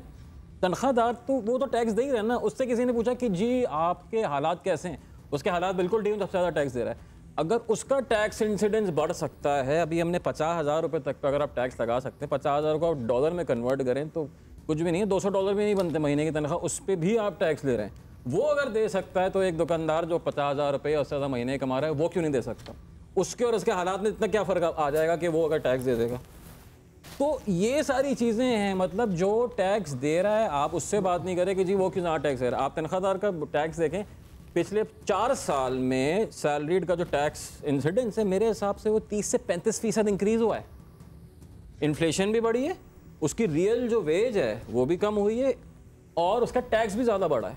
तनख्वाहदार तो वो तो टैक्स दे ही रहे ना। उससे किसी ने पूछा कि जी आपके हालात कैसे हैं? उसके हालात बिल्कुल ठीक, सबसे ज़्यादा टैक्स दे रहा है। अगर उसका टैक्स इंसिडेंस बढ़ सकता है, अभी हमने 50,000 रुपये तक का अगर आप टैक्स लगा सकते हैं, 50,000 को आप डॉलर में कन्वर्ट करें तो कुछ भी नहीं है, $200 भी नहीं बनते महीने की तनख्वाह, उस पर भी आप टैक्स ले रहे हैं। वो अगर दे सकता है तो एक दुकानदार जो 50,000 रुपये या उससे ज़्यादा महीने कमा रहा है वो क्यों नहीं दे सकता? उसके और उसके हालात में इतना क्या फ़र्क आ जाएगा कि वो अगर टैक्स दे देगा? तो ये सारी चीज़ें हैं, मतलब जो टैक्स दे रहा है आप उससे बात नहीं करें कि जी वो क्यों ना टैक्स दे रहा है। आप तनख्वाहदार का टैक्स देखें, पिछले 4 साल में सैलरीड का जो टैक्स इंसिडेंस है मेरे हिसाब से वो 30 से 35% इंक्रीज़ हुआ है। इन्फ्लेशन भी बढ़ी है, उसकी रियल जो वेज है वो भी कम हुई है, और उसका टैक्स भी ज़्यादा बढ़ा है।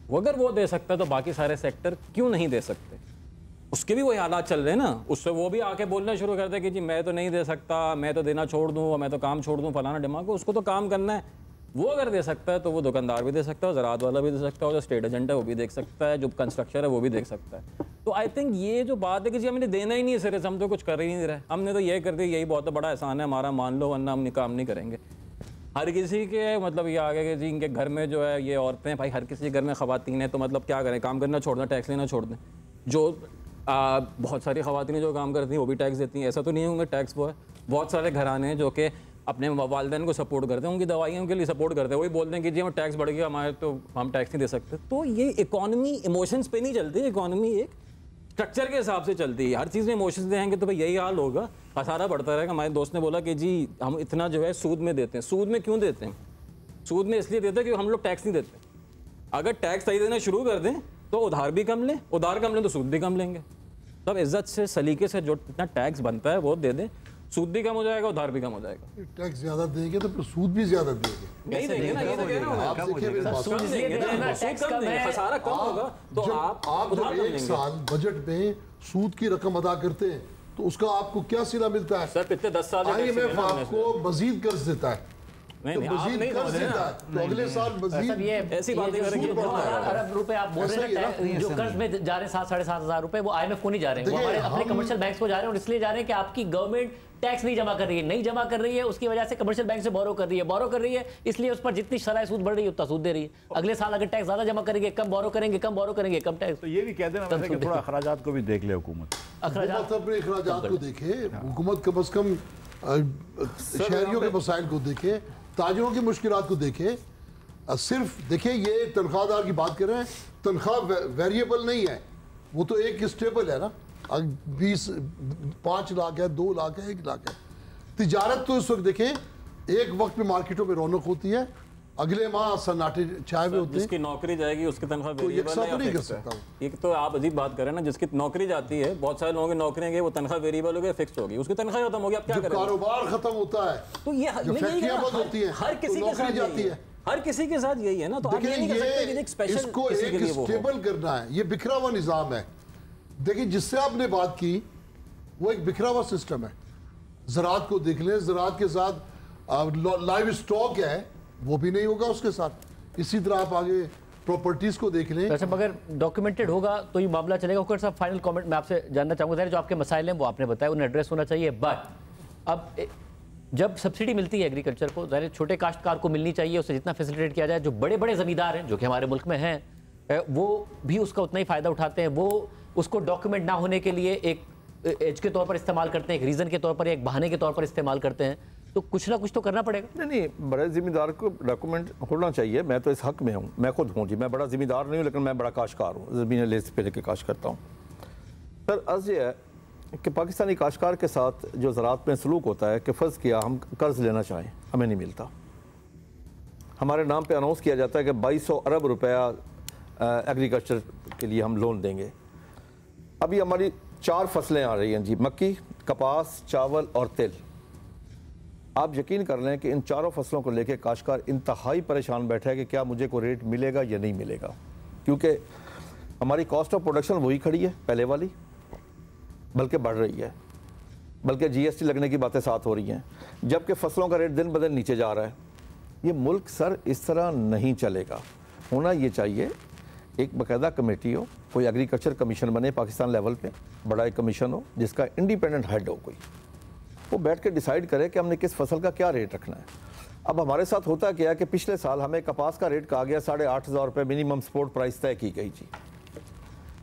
वो अगर वो दे सकता है तो बाकी सारे सेक्टर क्यों नहीं दे सकते? उसके भी वही हालात चल रहे हैं ना। उससे वो भी आके बोलना शुरू करते हैं कि जी मैं तो नहीं दे सकता, मैं तो देना छोड़ दूँ, मैं तो काम छोड़ दूँ, फलाना दिमाग, उसको तो काम करना है। वो अगर दे सकता है तो वो दुकानदार भी दे सकता है, ज़राअत वाला भी दे सकता है, जो स्टेट एजेंट है वो भी देख सकता है, जो कंस्ट्रक्शन है वो भी देख सकता है। तो आई थिंक ये जो बात है कि जी हमें देना ही नहीं है सिरे से, हम तो कुछ कर ही नहीं रहे, हमने तो ये कर दिया, यही बहुत बड़ा एहसान है हमारा, मान लो, वरना हम काम नहीं करेंगे। हर किसी के मतलब ये आ गया कि जी इनके घर में जो है ये औरतें, भाई हर किसी के घर में ख़वातीन है तो मतलब क्या करें, काम करना छोड़ दें, टैक्स लेना छोड़ दें? जो बहुत सारी ख़वातीन जो काम करती हैं वो भी टैक्स देती हैं, ऐसा तो नहीं है उनका टैक्स वो है। बहुत सारे घराने हैं जो कि अपने वालिदैन को सपोर्ट करते हैं, उनकी दवाइयों के लिए सपोर्ट करते हैं, वही बोलते हैं कि जी हम टैक्स बढ़ गया हमारे तो हम टैक्स नहीं दे सकते। तो ये इकॉनमी इमोशंस पे नहीं चलती, इकॉनमी एक स्ट्रक्चर के हिसाब से चलती है। हर चीज़ में इमोशंस देंगे तो भाई यही हाल होगा, खसारा बढ़ता रहेगा। हमारे दोस्त ने बोला कि जी हम इतना जो है सूद में देते हैं। सूद में क्यों देते हैं? सूद में इसलिए देते हैं कि हम लोग टैक्स नहीं देते। अगर टैक्स सही देना शुरू कर दें तो उधार भी कम लें, उधार कम लें तो सूद भी कम लेंगे। तब इज्जत से सलीके से जो इतना टैक्स बनता है वो दे दें, सूद भी कम हो जाएगा, उधार भी कम हो जाएगा। टैक्स ज्यादा देंगे तो फिर सूद भी ज्यादा देंगे। नहीं देंगे ना, ये तो कह रहा हूं। आप देखिए मेरी बात, सूद देंगे ना, टैक्स कम देंगे, खसारा कम होगा तो आप उधार जब कम एक लेंगे। साल बजट में सूद की रकम अदा करते हैं तो उसका आपको क्या सिला मिलता है? सर पिछले 10 साल IMF आपको मजीद कर्ज देता है, नहीं तो नहीं, आप मजीद नहीं कर्ज समझ रहे देता ना। है तो अगले साल मजीद ऐसी बात नहीं करेंगे। 9,000 अरब रुपए आप बोल रहे हैं जो कर्ज में जा रहे हैं, 7-7.5 हज़ार रुपए, वो IMF को नहीं जा रहे हैं, वो हमारे अपने कमर्शियल बैंक्स को जा रहे हैं। और इसलिए जा रहे हैं कि आपकी गवर्नमेंट टैक्स नहीं जमा कर रही है, नहीं जमा कर रही है, उसकी वजह से कमर्शियल बैंक से बोरो कर रही है, इसलिए उस पर जितनी शरह सूद बढ़ रही है उतना सूद दे रही है। अगले साल अगर टैक्स ज्यादा जमा करेंगे, कम बोरो करेंगे, कम टैक्स। तो ये भी कह देना वैसे कि थोड़ा अखराजात को भी देख ले हुकूमत। हुकूमत अपने अखराजात को देखे, हुकूमत कम अज कम शहरियों के मसाइल को देखे, ताजरों की मुश्किलात को देखे। सिर्फ देखिए ये तनख्वाहदार की बात कर रहे हैं, तनख्वाह वेरिएबल नहीं है, वो तो एक स्टेबल है ना। 5 लाख है, 2 लाख है, 1 लाख है। तिजारत तो इस वक्त देखें एक वक्त में मार्केटों में रौनक होती है, अगले माह सन्नाटे छाए हुए होते हैं। जिसकी नौकरी जाएगी उसकी तनख्वाह तो वेरिएबल यकसा है तो नहीं या कर फिक्स है? सकता। ये तो आप अजीब बात कर रहे हैं ना, जिसकी नौकरी जाती है, बहुत सारे लोगों की नौकरियां गई, वो तनख्वाह वेरिएबल हो गई, फिक्स होगी, उसकी तनख्वाह खत्म होगी, आप क्या जब करेंगे? कारोबार खत्म होता है, तो ये जब फैक्ट्रियां बंद होती हैं, हर तो किसी के नौकरी साथ जाती यही है। हर किसी के साथ यही है ना। तो आप ये देखिए नहीं कह सकते कि ये एक स्पेशल इसको किसी के एक लिए वो हो। स्टेबल करना है, ये बिखरा हुआ निजाम है। देखिए जिससे आपने बात की वो एक बिखरा हुआ सिस्टम है। ज़राअत को देख लें, ज़राअत के साथ लाइव स्टॉक है, वो भी नहीं होगा उसके साथ। इसी तरह आप आगे प्रॉपर्टीज को देख लें। वैसे मगर डॉक्यूमेंटेड होगा तो ये मामला चलेगा। हुक्कर साहब फाइनल कमेंट मैं आपसे जानना चाहूँगा, जो आपके मसाइल हैं वो आपने बताया, उन्हें एड्रेस होना चाहिए। बट अब जब सब्सिडी मिलती है एग्रीकल्चर को, ज़ाहिर छोटे काश्तकार को मिलनी चाहिए, उसे जितना फैसिलिटेट किया जाए। जो बड़े बड़े ज़मींदार हैं जो कि हमारे मुल्क में हैं, वो भी उसका उतना ही फ़ायदा उठाते हैं। वो उसको डॉक्यूमेंट ना होने के लिए एक एज के तौर पर इस्तेमाल करते हैं, एक रीज़न के तौर पर, एक बहाने के तौर पर इस्तेमाल करते हैं। तो कुछ ना कुछ तो करना पड़ेगा। नहीं, बड़े जिम्मेदार को डॉक्यूमेंट होना चाहिए। मैं तो इस हक में हूँ, मैं खुद हूँ जी, मैं बड़ा जिम्मेदार नहीं हूँ, लेकिन मैं बड़ा काश्तकार हूँ, ज़मीन लेस पे लेके काश्त करता हूँ। सर अर्ज़ ये है कि पाकिस्तानी काश्तकार के साथ जो ज़राअत में सलूक होता है कि फ़र्ज़ किया हम कर्ज़ लेना चाहें, हमें नहीं मिलता। हमारे नाम पे अनाउंस किया जाता है कि 2200 अरब रुपया एग्रीकल्चर के लिए हम लोन देंगे। अभी हमारी 4 फसलें आ रही हैं जी, मक्की, कपास, चावल और तिल। आप यकीन कर लें कि इन चारों फसलों को लेकर काश्तकार इंतहाई परेशान बैठा है कि क्या मुझे कोई रेट मिलेगा या नहीं मिलेगा, क्योंकि हमारी कॉस्ट ऑफ प्रोडक्शन वही खड़ी है पहले वाली, बल्कि बढ़ रही है, बल्कि GST लगने की बातें साथ हो रही हैं, जबकि फसलों का रेट दिन ब दिन नीचे जा रहा है। ये मुल्क सर इस तरह नहीं चलेगा। होना ये चाहिए एक बाकायदा कमेटी हो, कोई एग्रीकल्चर कमीशन बने पाकिस्तान लेवल पे, बड़ा एक कमीशन हो जिसका इंडिपेंडेंट हेड हो, कोई वो बैठ के डिसाइड करे कि हमने किस फसल का क्या रेट रखना है। अब हमारे साथ होता क्या है कि पिछले साल हमें कपास का रेट कहा गया 8,500 रुपये मिनिमम सपोर्ट प्राइस तय की गई जी,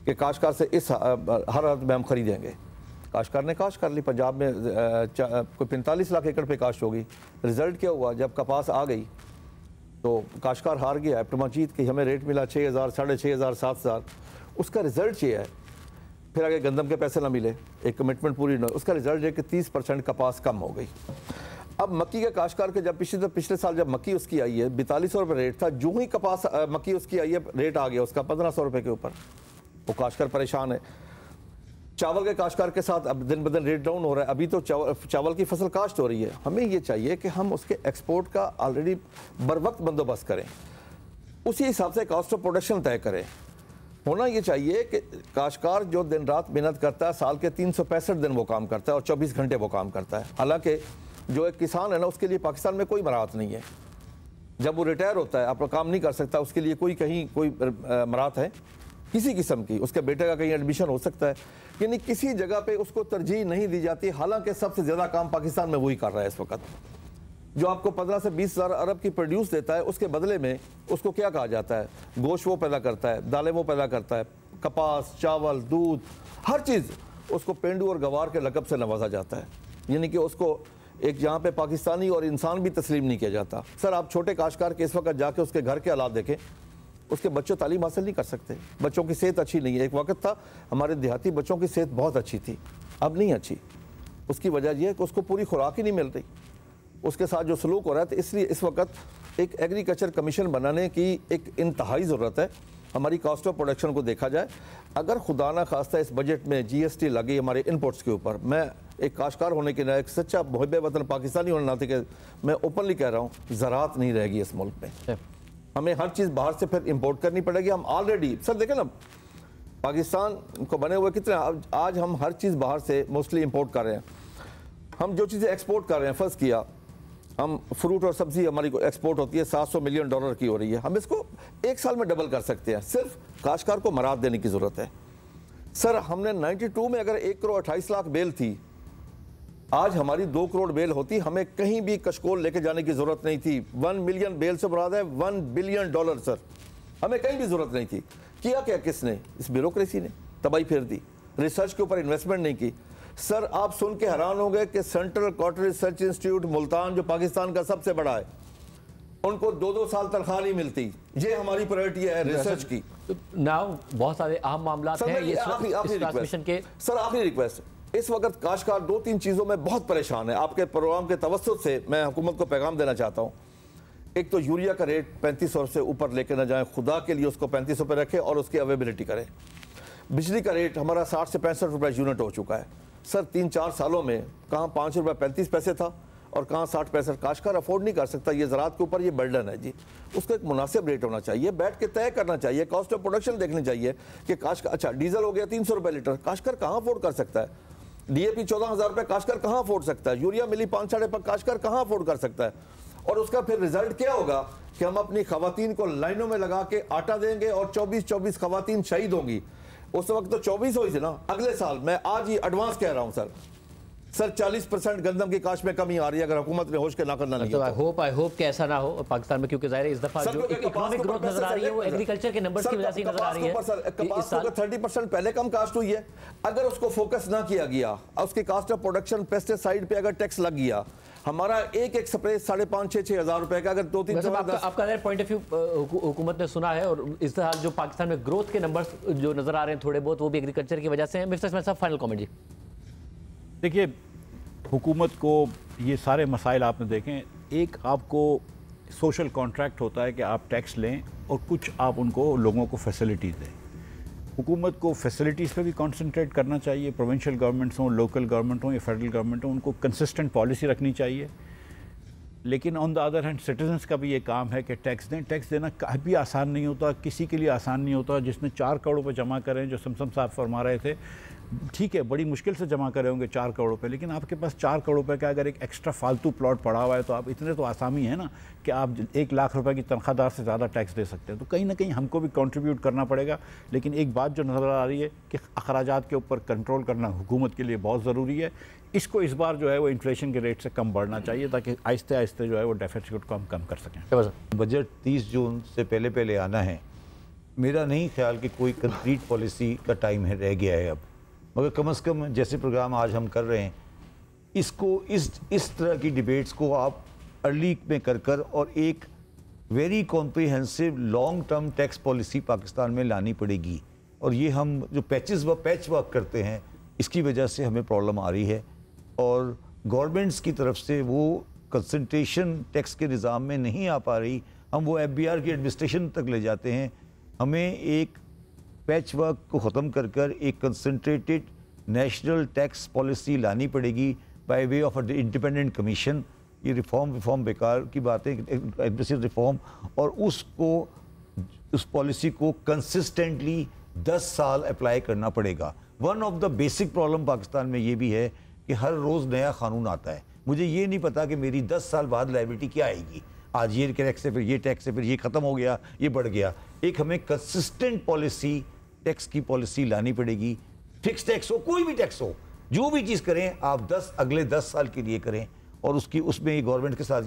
कि काश्तकार से इस हर हालत में हम खरीदेंगे। काश्तकार ने काश्त कर ली, पंजाब में कोई 45 लाख एकड़ पे काश्त होगी। रिजल्ट क्या हुआ, जब कपास आ गई तो काश्तकार हार गया, एप्टमा जीत के हमें रेट मिला 6,000, 6,500, 7,000। उसका रिजल्ट ये है, फिर आगे गंदम के पैसे ना मिले, एक कमिटमेंट पूरी ना, उसका रिजल्ट है कि 30% कपास कम हो गई। अब मक्की के काश्तकार के जब पिछले साल जब मक्की उसकी आई है 4200 रुपये रेट था, जो ही कपास मक्की उसकी आई है रेट आ गया उसका 1500 रुपये के ऊपर। वो काश्तकार परेशान है। चावल के काश्तकार के साथ अब दिन ब दिन रेट डाउन हो रहा है। अभी तो चावल की फसल काश्त हो रही है। हमें ये चाहिए कि हम उसके एक्सपोर्ट का ऑलरेडी बर वक्त बंदोबस्त करें, उसी हिसाब से कॉस्ट ऑफ प्रोडक्शन तय करें। होना ये चाहिए कि काश्तकार जो दिन रात मेहनत करता है, साल के 365 दिन वो काम करता है और 24 घंटे वो काम करता है। हालांकि जो एक किसान है ना, उसके लिए पाकिस्तान में कोई मराहत नहीं है। जब वो रिटायर होता है, अपना काम नहीं कर सकता, उसके लिए कोई मराहत है किसी किस्म की, उसके बेटे का कहीं एडमिशन हो सकता है, यानी किसी जगह पे उसको तरजीह नहीं दी जाती। हालांकि सबसे ज़्यादा काम पाकिस्तान में वही कर रहा है इस वक्त। जो आपको 15 से 20 हज़ार अरब की प्रोड्यूस देता है, उसके बदले में उसको क्या कहा जाता है, गोश्त वो पैदा करता है, दालें वो पैदा करता है, कपास, चावल, दूध, हर चीज़ उसको पेंडू और गवार के लक़ब से नवाजा जाता है, यानी कि उसको एक जहाँ पे पाकिस्तानी और इंसान भी तस्लीम नहीं किया जाता। सर आप छोटे काश्तकार के इस वक्त जाके उसके घर के हालात देखें, उसके बच्चों तालीम हासिल नहीं कर सकते, बच्चों की सेहत अच्छी नहीं है। एक वक्त था हमारे देहाती बच्चों की सेहत बहुत अच्छी थी, अब नहीं अच्छी। उसकी वजह यह है कि उसको पूरी खुराक ही नहीं मिल रही, उसके साथ जो सलूक हो रहा है। तो इसलिए इस वक्त एक एग्रीकल्चर कमीशन बनाने की एक इंतहाई ज़रूरत है। हमारी कॉस्ट ऑफ प्रोडक्शन को देखा जाए, अगर खुदा ना खास्ता इस बजट में GST लगी हमारे इनपुट्स के ऊपर, मैं एक काश्तकार होने के नाते, एक सच्चा मुहिब वतन पाकिस्तानी होने नाते के मैं ओपनली कह रहा हूँ, ज़राअत नहीं रहेगी इस मुल्क में। हमें हर चीज़ बाहर से फिर इंपोर्ट करनी पड़ेगी। हम ऑलरेडी सर देखें ना, पाकिस्तान को बने हुए कितने, आज हम हर चीज़ बाहर से मोस्टली इंपोर्ट कर रहे हैं। हम जो चीज़ें एक्सपोर्ट कर रहे हैं, फ़र्ज़ किया हम फ्रूट और सब्ज़ी हमारी एक्सपोर्ट होती है $700 मिलियन की हो रही है, हम इसको एक साल में डबल कर सकते हैं। सिर्फ काश्तकार को मराद देने की ज़रूरत है। सर हमने 92 में अगर 1 करोड़ 28 लाख बेल थी, आज हमारी 2 करोड़ बेल होती, हमें कहीं भी कशकोल लेके जाने की ज़रूरत नहीं थी। 1 मिलियन बेल से मुराद है $1 बिलियन। सर हमें कहीं भी ज़रूरत नहीं थी। किया क्या किसने? इस ब्यूरोक्रेसी ने तबाही फेर दी, रिसर्च के ऊपर इन्वेस्टमेंट नहीं की। सर आप सुन के हैरान हो गए कि central cotton research institute Multan जो पाकिस्तान का सबसे बड़ा है, उनको 2-2 साल तनख्वाह नहीं मिलती। ये हमारी प्रायोरिटी है रिसर्च की। नाउ बहुत सारे अहम मामला हैं ये ट्रांसमिशन के। सर आखिरी रिक्वेस्ट, इस वक्त काश्तकार 2-3 चीज़ों में बहुत परेशान है। आपके प्रोग्राम के तवस्सुत से मैं हुकूमत को पैगाम देना चाहता हूँ। एक तो यूरिया का रेट 3500 से ऊपर लेके ना जाए, खुदा के लिए उसको 3500 पे रखें और उसकी अवेलेबिलिटी करें। बिजली का रेट हमारा 60 से 65 रुपये यूनिट हो चुका है। सर 3-4 सालों में कहाँ 5 रुपये 35 पैसे था और कहाँ 60 पैसे। काश्तकार अफोर्ड नहीं कर सकता, ये ज़राअत के ऊपर ये बर्डन है जी। उसका एक मुनासिब रेट होना चाहिए, बैठ के तय करना चाहिए, कॉस्ट ऑफ प्रोडक्शन देखनी चाहिए कि काश्तकार, अच्छा डीजल हो गया 300 रुपये लीटर, काश्तकार कहाँ अफोर्ड कर सकता है? DAP 14,000 रुपये काश्तकार कहाँ अफोर्ड सकता है? यूरिया मिली 5-5.5 काश्तकार कहाँ अफोर्ड कर सकता है? और उसका फिर रिजल्ट क्या होगा कि हम अपनी खवातीन को लाइनों में लगा के आटा देंगे और 24-24 खवातीन शहीद होंगी। उस वक्त तो 24 हुई थी ना। अगले साल मैं आज ही एडवांस कह रहा हूं सर 40% गंदम की काश में कमी आ रही है अगर हुकूमत ने होश के ना करना नहीं। तो आई होप कि ऐसा ना हो पाकिस्तान में, क्योंकि जाहिर है इस दफा जो इकोनॉमिक ग्रोथ नजर आ रही है वो एग्रीकल्चर के नंबर्स की वजह से नजर आ रही है। कपास को 30% पहले कम कास्ट हुई है, अगर उसको फोकस ना किया गया, उसकी कास्ट ऑफ प्रोडक्शन पेस्टिसाइड पे अगर टैक्स लग गया, हमारा एक स्प्रे 5,500-6,000 हज़ार रुपए का, अगर 2-3 आपका पॉइंट ऑफ व्यू हुकूमत ने सुना है। और इस तरह जो पाकिस्तान में ग्रोथ के नंबर्स जो नजर आ रहे हैं थोड़े बहुत, वो भी एग्रीकल्चर की वजह से हैं। मिस्टर साहब फाइनल कमेंट जी। देखिए हुकूमत को ये सारे मसाइल आपने देखें, एक आपको सोशल कॉन्ट्रैक्ट होता है कि आप टैक्स लें और कुछ आप उनको लोगों को फैसिलिटीज़ दें। हुकूमत को फैसिलिटीज़ पे भी कंसंट्रेट करना चाहिए, प्रोविंशियल गवर्नमेंट्स हों, लोकल गवर्नमेंट हों या फेडरल गवर्नमेंट हों, उनको कंसिस्टेंट पॉलिसी रखनी चाहिए। लेकिन on the other hand citizens का भी ये काम है कि टैक्स दें। टैक्स देना कभी आसान नहीं होता, किसी के लिए आसान नहीं होता। जिसने 4 करोड़ रुपये जमा करें, जो समसम साहब फरमा रहे थे, ठीक है बड़ी मुश्किल से जमा करे होंगे 4 करोड़ रुपये, लेकिन आपके पास 4 करोड़ रुपये का अगर एक एक्स्ट्रा फालतू प्लॉट पड़ा हुआ है तो आप इतने तो आसामी है ना कि आप 1 लाख रुपए की तनख्वाहदार से ज़्यादा टैक्स दे सकते हैं। तो कहीं ना कहीं हमको भी कंट्रीब्यूट करना पड़ेगा। लेकिन एक बात जो नज़र आ रही है कि अखराजात के ऊपर कंट्रोल करना हुकूमत के लिए बहुत ज़रूरी है। इसको इस बार जो है वो इन्फ्लेशन के रेट से कम बढ़ना चाहिए ताकि आहिस्ते आहिस्ते जो है वो डेफिसिट को हम कम कर सकें। बजट 30 जून से पहले पहले आना है। मेरा नहीं ख्याल कि कोई कंक्रीट पॉलिसी का टाइम है रह गया है अब, मगर कम से कम जैसे प्रोग्राम आज हम कर रहे हैं, इसको इस तरह की डिबेट्स को आप अर्ली में कर और एक very comprehensive long term tax policy Pakistan में लानी पड़ेगी। और ये हम जो पैच वर्क करते हैं, इसकी वजह से हमें प्रॉब्लम आ रही है। और गवर्नमेंट्स की तरफ से वो कंसंट्रेशन टैक्स के निज़ाम में नहीं आ पा रही। हम वो FBR की एडमिनिस्ट्रेशन तक ले जाते हैं। हमें एक पैच वर्क को ख़त्म कर एक कंसंट्रेटेड नेशनल टैक्स पॉलिसी लानी पड़ेगी by way of independent commission. ये रिफॉर्म बेकार की बात है, एडमिनिस्ट्रेटिव रिफॉर्म, और उस पॉलिसी को कंसिस्टेंटली 10 साल अप्लाई करना पड़ेगा। One of the basic problem Pakistan में ये भी है कि हर रोज़ नया कानून आता है। मुझे ये नहीं पता कि मेरी 10 साल बाद लायबिलिटी क्या आएगी। आज ये टैक्स है, फिर ये टैक्स है, फिर ये ख़त्म हो गया, ये बढ़ गया। एक हमें कंसिस्टेंट पॉलिसी, टैक्स की पॉलिसी लानी पड़ेगी। फिक्स टैक्स हो, कोई भी टैक्स हो, जो भी चीज़ करें आप अगले 10 साल के लिए करें। और उसमें गवर्नमेंट के साथ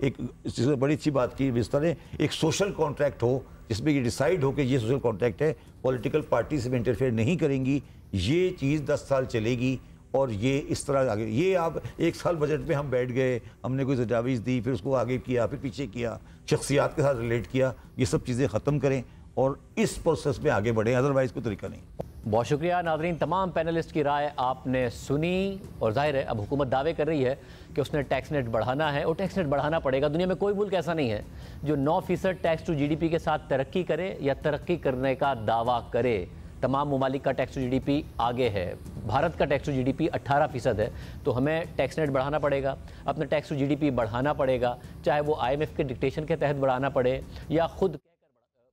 एक इससे बड़ी अच्छी बात की विस्तार ने, एक सोशल कॉन्ट्रैक्ट हो जिसमें ये डिसाइड हो कि ये सोशल कॉन्ट्रैक्ट है, पॉलिटिकल पार्टी से इंटरफेयर नहीं करेंगी, ये चीज़ 10 साल चलेगी और ये इस तरह आगे। ये आप 1 साल बजट में हम बैठ गए, हमने कोई तजावीज़ दी, फिर उसको आगे किया, फिर पीछे किया, शख्सियात के साथ रिलेट किया, ये सब चीज़ें ख़त्म करें और इस प्रोसेस में आगे बढ़ें, अदरवाइज़ कोई तरीका नहीं। बहुत शुक्रिया नाज़रीन, तमाम पैनलिस्ट की राय आपने सुनी और जाहिर है अब हुकूमत दावे कर रही है कि उसने टैक्स नेट बढ़ाना है और टैक्स नेट बढ़ाना पड़ेगा। दुनिया में कोई मुल्क ऐसा नहीं है जो 9% टैक्स टू GDP के साथ तरक्की करे या तरक्की करने का दावा करे। तमाम ममालिक का टैक्स टू GDP आगे है, भारत का टैक्स टू GDP 18% है, तो हमें टैक्स नेट बढ़ाना पड़ेगा, अपना टैक्स टू GDP बढ़ाना पड़ेगा, चाहे वो IMF के डिक्टेशन के तहत बढ़ाना पड़े या खुद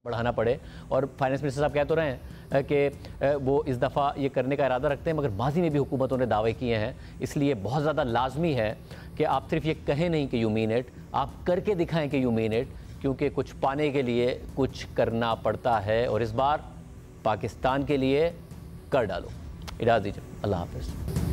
बढ़ाना पड़े। और फाइनेंस मिनिस्टर साहब कह तो रहे हैं कि वो इस दफ़ा ये करने का इरादा रखते हैं, मगर माजी में भी हुकूमतों ने दावे किए हैं, इसलिए बहुत ज़्यादा लाजमी है कि आप सिर्फ ये कहें नहीं कि यू मीन इट, आप करके दिखाएं कि यू मीन इट, क्योंकि कुछ पाने के लिए कुछ करना पड़ता है और इस बार पाकिस्तान के लिए कर डालो। इजाज़त दीजिए, अल्लाह हाफ़िज़।